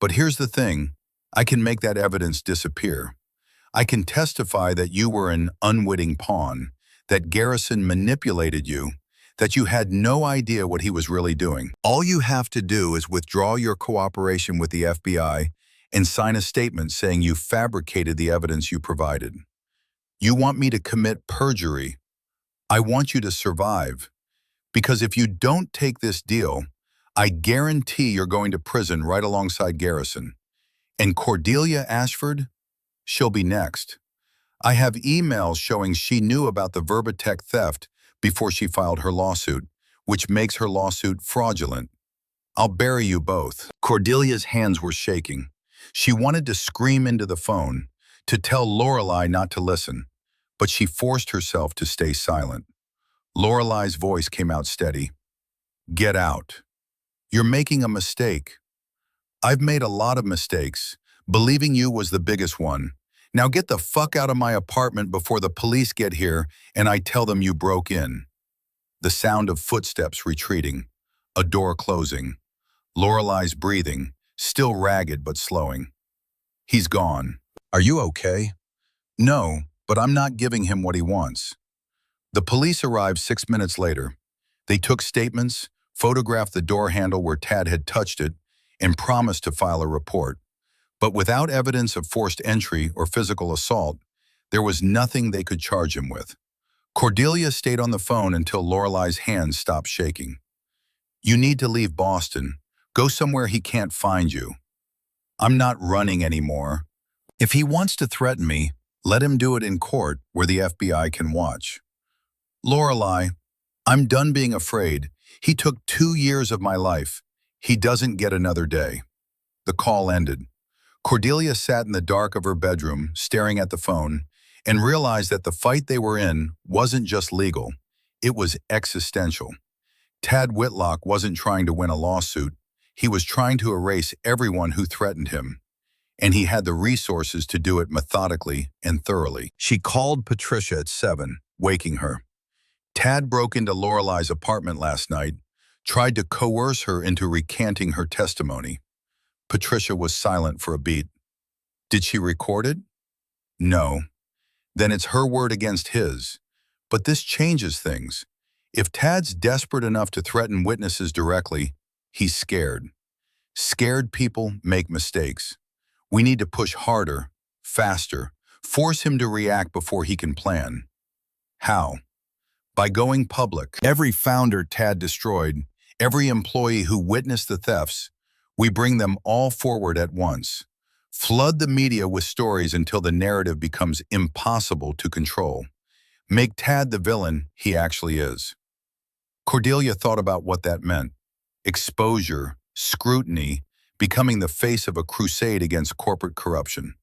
But here's the thing. I can make that evidence disappear. I can testify that you were an unwitting pawn, that Garrison manipulated you, that you had no idea what he was really doing. All you have to do is withdraw your cooperation with the FBI and sign a statement saying you fabricated the evidence you provided. You want me to commit perjury. I want you to survive. Because if you don't take this deal, I guarantee you're going to prison right alongside Garrison. And Cordelia Ashford, she'll be next. I have emails showing she knew about the Verbatech theft before she filed her lawsuit, which makes her lawsuit fraudulent. I'll bury you both. Cordelia's hands were shaking. She wanted to scream into the phone, to tell Lorelai not to listen, but she forced herself to stay silent. Lorelai's voice came out steady. Get out. You're making a mistake. I've made a lot of mistakes. Believing you was the biggest one. Now get the fuck out of my apartment before the police get here and I tell them you broke in. The sound of footsteps retreating, a door closing. Lorelai's breathing, still ragged but slowing. He's gone. Are you okay? No, but I'm not giving him what he wants. The police arrived 6 minutes later. They took statements, photographed the door handle where Tad had touched it, and promised to file a report. But without evidence of forced entry or physical assault, there was nothing they could charge him with. Cordelia stayed on the phone until Lorelai's hands stopped shaking. You need to leave Boston. Go somewhere he can't find you. I'm not running anymore. If he wants to threaten me, let him do it in court where the FBI can watch. Lorelai, I'm done being afraid. He took 2 years of my life. He doesn't get another day. The call ended. Cordelia sat in the dark of her bedroom, staring at the phone, and realized that the fight they were in wasn't just legal. It was existential. Tad Whitlock wasn't trying to win a lawsuit. He was trying to erase everyone who threatened him. and he had the resources to do it methodically and thoroughly. She called Patricia at 7, waking her. Tad broke into Lorelei's apartment last night, tried to coerce her into recanting her testimony. Patricia was silent for a beat. Did she record it? No. Then it's her word against his. But this changes things. If Tad's desperate enough to threaten witnesses directly, he's scared. Scared people make mistakes. We need to push harder, faster, force him to react before he can plan. How? By going public. Every founder Tad destroyed, every employee who witnessed the thefts, we bring them all forward at once. Flood the media with stories until the narrative becomes impossible to control. Make Tad the villain he actually is. Cordelia thought about what that meant. Exposure, scrutiny, becoming the face of a crusade against corporate corruption.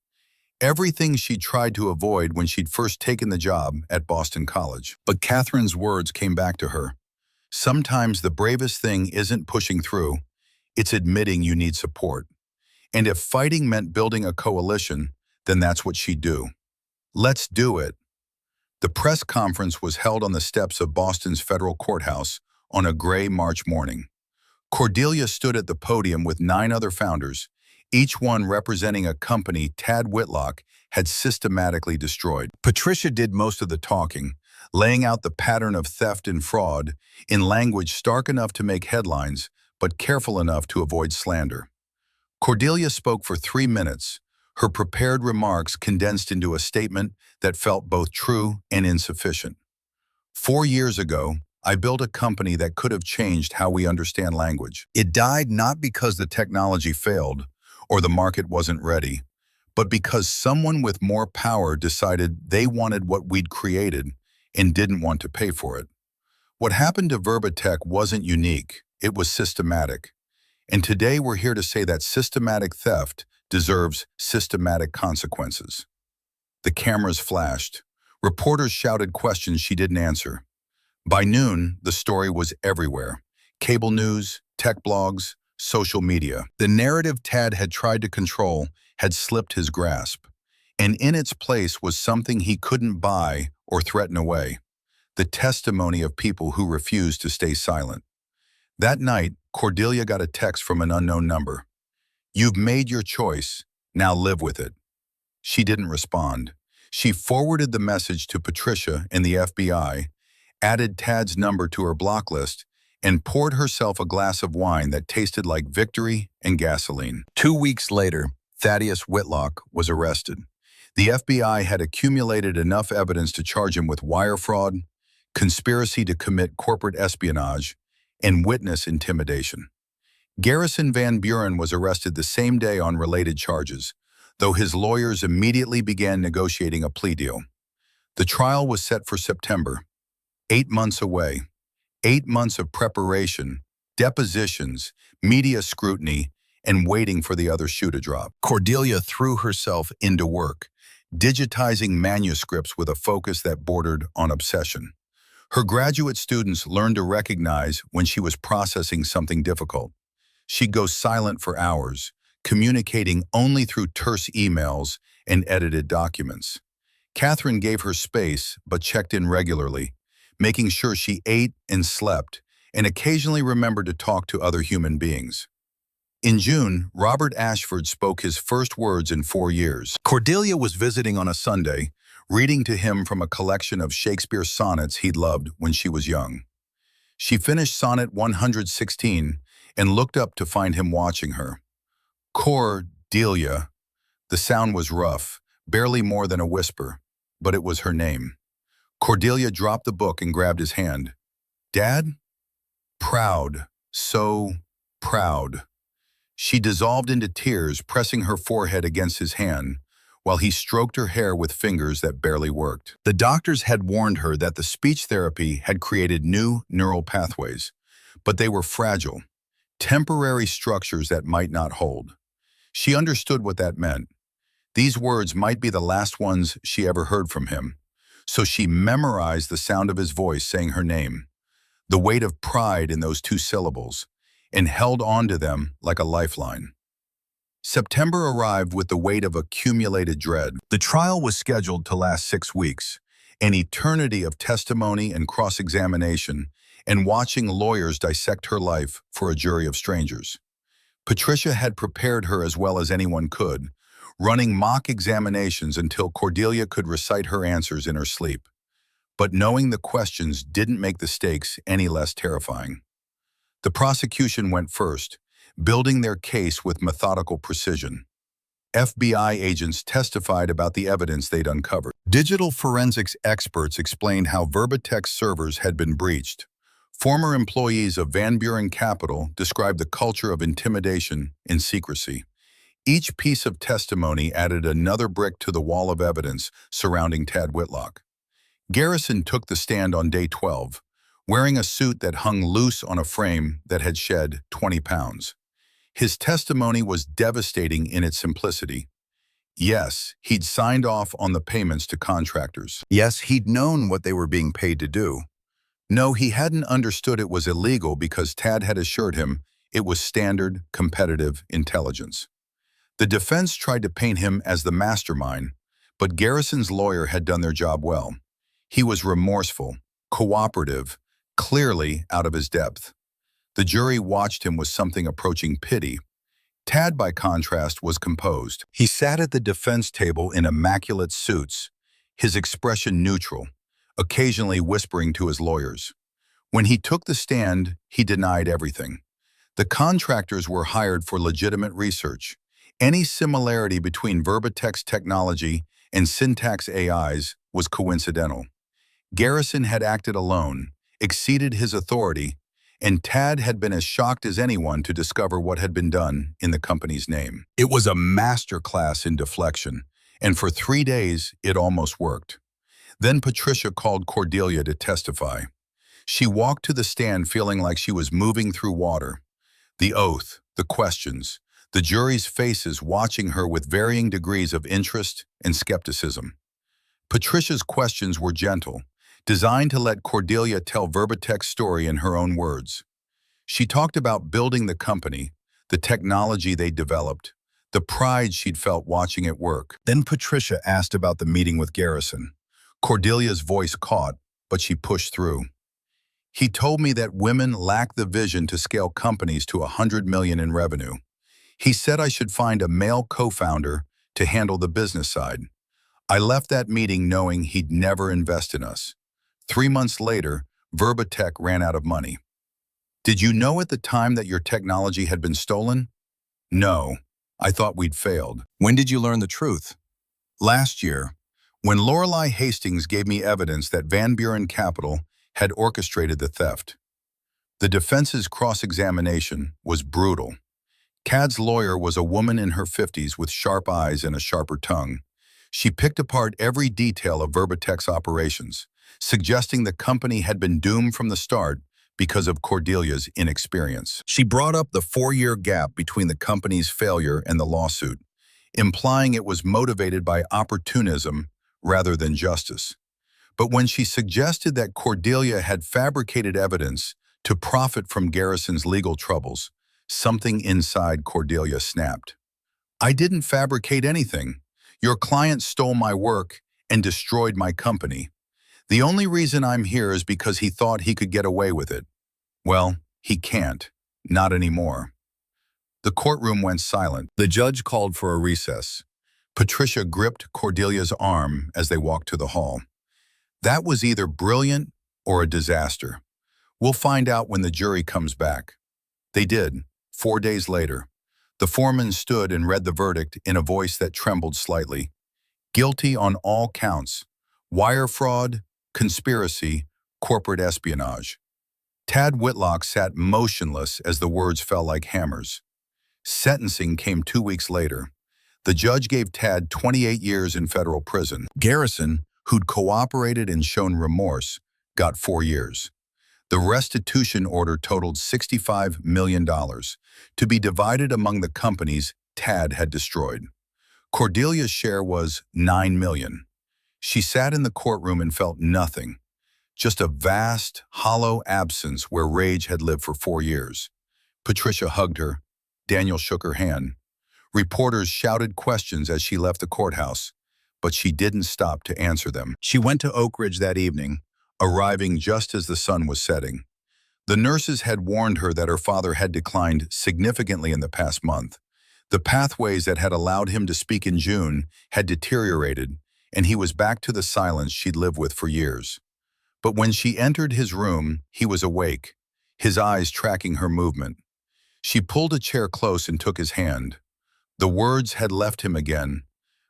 Everything she tried to avoid when she'd first taken the job at Boston College. But Catherine's words came back to her. Sometimes the bravest thing isn't pushing through, it's admitting you need support. And if fighting meant building a coalition, then that's what she'd do. Let's do it. The press conference was held on the steps of Boston's federal courthouse on a gray March morning. Cordelia stood at the podium with 9 other founders, each one representing a company Tad Whitlock had systematically destroyed. Patricia did most of the talking, laying out the pattern of theft and fraud in language stark enough to make headlines, but careful enough to avoid slander. Cordelia spoke for 3 minutes, her prepared remarks condensed into a statement that felt both true and insufficient. 4 years ago, I built a company that could have changed how we understand language. It died not because the technology failed or the market wasn't ready, but because someone with more power decided they wanted what we'd created and didn't want to pay for it. What happened to Verbatech wasn't unique, it was systematic. And today we're here to say that systematic theft deserves systematic consequences. The cameras flashed. Reporters shouted questions she didn't answer. By noon, the story was everywhere. Cable news, tech blogs, social media. The narrative Tad had tried to control had slipped his grasp. And in its place was something he couldn't buy or threaten away. The testimony of people who refused to stay silent. That night, Cordelia got a text from an unknown number. "You've made your choice, now live with it." She didn't respond. She forwarded the message to Patricia and the FBI, added Tad's number to her block list, and poured herself a glass of wine that tasted like victory and gasoline. 2 weeks later, Thaddeus Whitlock was arrested. The FBI had accumulated enough evidence to charge him with wire fraud, conspiracy to commit corporate espionage, and witness intimidation. Garrison Van Buren was arrested the same day on related charges, though his lawyers immediately began negotiating a plea deal. The trial was set for September. 8 months away. 8 months of preparation, depositions, media scrutiny, and waiting for the other shoe to drop. Cordelia threw herself into work, digitizing manuscripts with a focus that bordered on obsession. Her graduate students learned to recognize when she was processing something difficult. She'd go silent for hours, communicating only through terse emails and edited documents. Catherine gave her space, but checked in regularly, making sure she ate and slept, and occasionally remembered to talk to other human beings. In June, Robert Ashford spoke his first words in 4 years. Cordelia was visiting on a Sunday, reading to him from a collection of Shakespeare sonnets he'd loved when she was young. She finished sonnet 116 and looked up to find him watching her. Cordelia. The sound was rough, barely more than a whisper, but it was her name. Cordelia dropped the book and grabbed his hand. "Dad?" Proud, so proud. She dissolved into tears, pressing her forehead against his hand, while he stroked her hair with fingers that barely worked. The doctors had warned her that the speech therapy had created new neural pathways, but they were fragile, temporary structures that might not hold. She understood what that meant. These words might be the last ones she ever heard from him, so she memorized the sound of his voice saying her name, the weight of pride in those 2 syllables, and held on to them like a lifeline. September arrived with the weight of accumulated dread. The trial was scheduled to last 6 weeks, an eternity of testimony and cross-examination, and watching lawyers dissect her life for a jury of strangers. Patricia had prepared her as well as anyone could, running mock examinations until Cordelia could recite her answers in her sleep. But knowing the questions didn't make the stakes any less terrifying. The prosecution went first, building their case with methodical precision. FBI agents testified about the evidence they'd uncovered. Digital forensics experts explained how Verbatex servers had been breached. Former employees of Van Buren Capital described the culture of intimidation and secrecy. Each piece of testimony added another brick to the wall of evidence surrounding Tad Whitlock. Garrison took the stand on day 12, wearing a suit that hung loose on a frame that had shed 20 pounds. His testimony was devastating in its simplicity. Yes, he'd signed off on the payments to contractors. Yes, he'd known what they were being paid to do. No, he hadn't understood it was illegal because Tad had assured him it was standard, competitive intelligence. The defense tried to paint him as the mastermind, but Garrison's lawyer had done their job well. He was remorseful, cooperative, clearly out of his depth. The jury watched him with something approaching pity. Tad, by contrast, was composed. He sat at the defense table in immaculate suits, his expression neutral, occasionally whispering to his lawyers. When he took the stand, he denied everything. The contractors were hired for legitimate research. Any similarity between Verbatex technology and syntax AIs was coincidental. Garrison had acted alone, exceeded his authority, and Tad had been as shocked as anyone to discover what had been done in the company's name. It was a masterclass in deflection, and for 3 days it almost worked. Then Patricia called Cordelia to testify. She walked to the stand feeling like she was moving through water. The oath, the questions, the jury's faces watching her with varying degrees of interest and skepticism. Patricia's questions were gentle, designed to let Cordelia tell Verbatex's story in her own words. She talked about building the company, the technology they developed, the pride she'd felt watching it work. Then Patricia asked about the meeting with Garrison. Cordelia's voice caught, but she pushed through. He told me that women lack the vision to scale companies to $100 million in revenue. He said I should find a male co-founder to handle the business side. I left that meeting knowing he'd never invest in us. 3 months later, Verbatech ran out of money. Did you know at the time that your technology had been stolen? No, I thought we'd failed. When did you learn the truth? Last year, when Lorelei Hastings gave me evidence that Van Buren Capital had orchestrated the theft. The defense's cross-examination was brutal. Cad's lawyer was a woman in her 50s with sharp eyes and a sharper tongue. She picked apart every detail of Verbatech's operations, suggesting the company had been doomed from the start because of Cordelia's inexperience. She brought up the 4-year gap between the company's failure and the lawsuit, implying it was motivated by opportunism rather than justice. But when she suggested that Cordelia had fabricated evidence to profit from Garrison's legal troubles, something inside Cordelia snapped. I didn't fabricate anything. Your client stole my work and destroyed my company. The only reason I'm here is because he thought he could get away with it. Well, he can't. Not anymore. The courtroom went silent. The judge called for a recess. Patricia gripped Cordelia's arm as they walked to the hall. That was either brilliant or a disaster. We'll find out when the jury comes back. They did, 4 days later. The foreman stood and read the verdict in a voice that trembled slightly. Guilty on all counts: wire fraud, conspiracy, corporate espionage. Tad Whitlock sat motionless as the words fell like hammers. Sentencing came 2 weeks later. The judge gave Tad 28 years in federal prison. Garrison, who'd cooperated and shown remorse, got 4 years. The restitution order totaled $65 million, to be divided among the companies Tad had destroyed. Cordelia's share was $9 million. She sat in the courtroom and felt nothing, just a vast, hollow absence where rage had lived for 4 years. Patricia hugged her. Daniel shook her hand. Reporters shouted questions as she left the courthouse, but she didn't stop to answer them. She went to Oak Ridge that evening, arriving just as the sun was setting. The nurses had warned her that her father had declined significantly in the past month. The pathways that had allowed him to speak in June had deteriorated, and he was back to the silence she'd lived with for years. But when she entered his room, he was awake, his eyes tracking her movement. She pulled a chair close and took his hand. The words had left him again,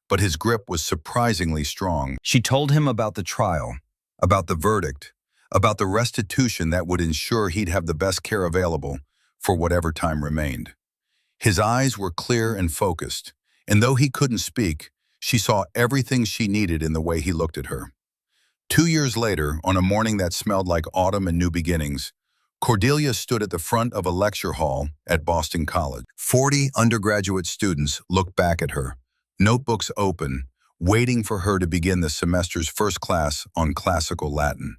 but his grip was surprisingly strong. She told him about the trial, about the verdict, about the restitution that would ensure he'd have the best care available for whatever time remained. His eyes were clear and focused, and though he couldn't speak, she saw everything she needed in the way he looked at her. 2 years later, on a morning that smelled like autumn and new beginnings, Cordelia stood at the front of a lecture hall at Boston College. 40 undergraduate students looked back at her, notebooks open, waiting for her to begin the semester's first class on classical Latin.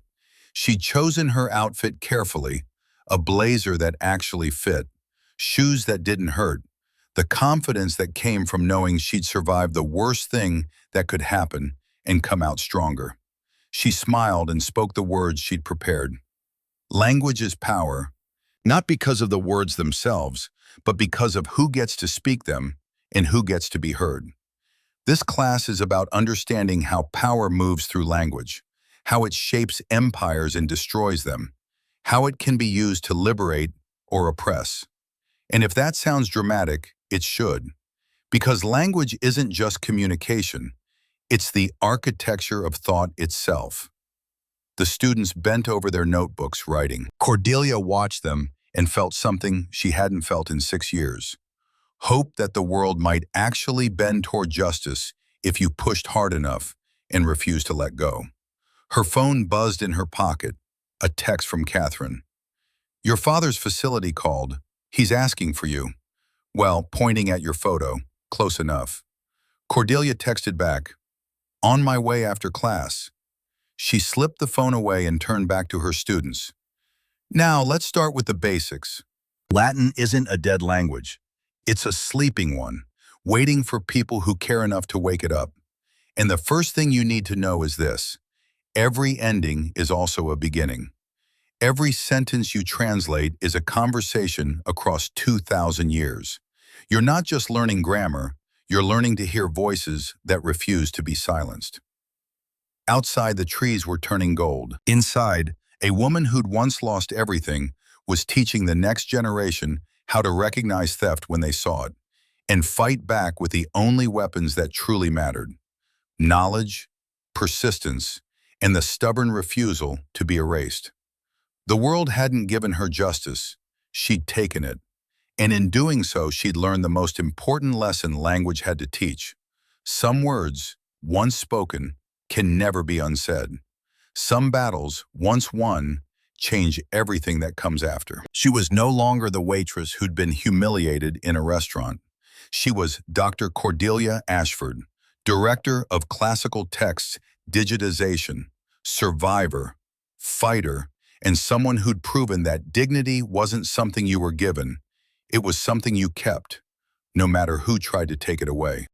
She'd chosen her outfit carefully, a blazer that actually fit, shoes that didn't hurt, the confidence that came from knowing she'd survived the worst thing that could happen and come out stronger. She smiled and spoke the words she'd prepared. Language is power, not because of the words themselves, but because of who gets to speak them and who gets to be heard. This class is about understanding how power moves through language, how it shapes empires and destroys them, how it can be used to liberate or oppress. And if that sounds dramatic, it should, because language isn't just communication, it's the architecture of thought itself. The students bent over their notebooks writing. Cordelia watched them and felt something she hadn't felt in 6 years. Hope that the world might actually bend toward justice if you pushed hard enough and refused to let go. Her phone buzzed in her pocket, a text from Catherine. "Your father's facility called. He's asking for you." Well, pointing at your photo, close enough. Cordelia texted back, "On my way after class." She slipped the phone away and turned back to her students. "Now, let's start with the basics. Latin isn't a dead language. It's a sleeping one, waiting for people who care enough to wake it up. And the first thing you need to know is this: every ending is also a beginning. Every sentence you translate is a conversation across 2,000 years. You're not just learning grammar, you're learning to hear voices that refuse to be silenced." Outside, the trees were turning gold. Inside, a woman who'd once lost everything was teaching the next generation how to recognize theft when they saw it, and fight back with the only weapons that truly mattered: knowledge, persistence, and the stubborn refusal to be erased. The world hadn't given her justice, she'd taken it. And in doing so, she'd learned the most important lesson language had to teach. Some words, once spoken, can never be unsaid. Some battles, once won, change everything that comes after. She was no longer the waitress who'd been humiliated in a restaurant. She was Dr. Cordelia Ashford, Director of Classical Text Digitization, survivor, fighter, and someone who'd proven that dignity wasn't something you were given, it was something you kept, no matter who tried to take it away.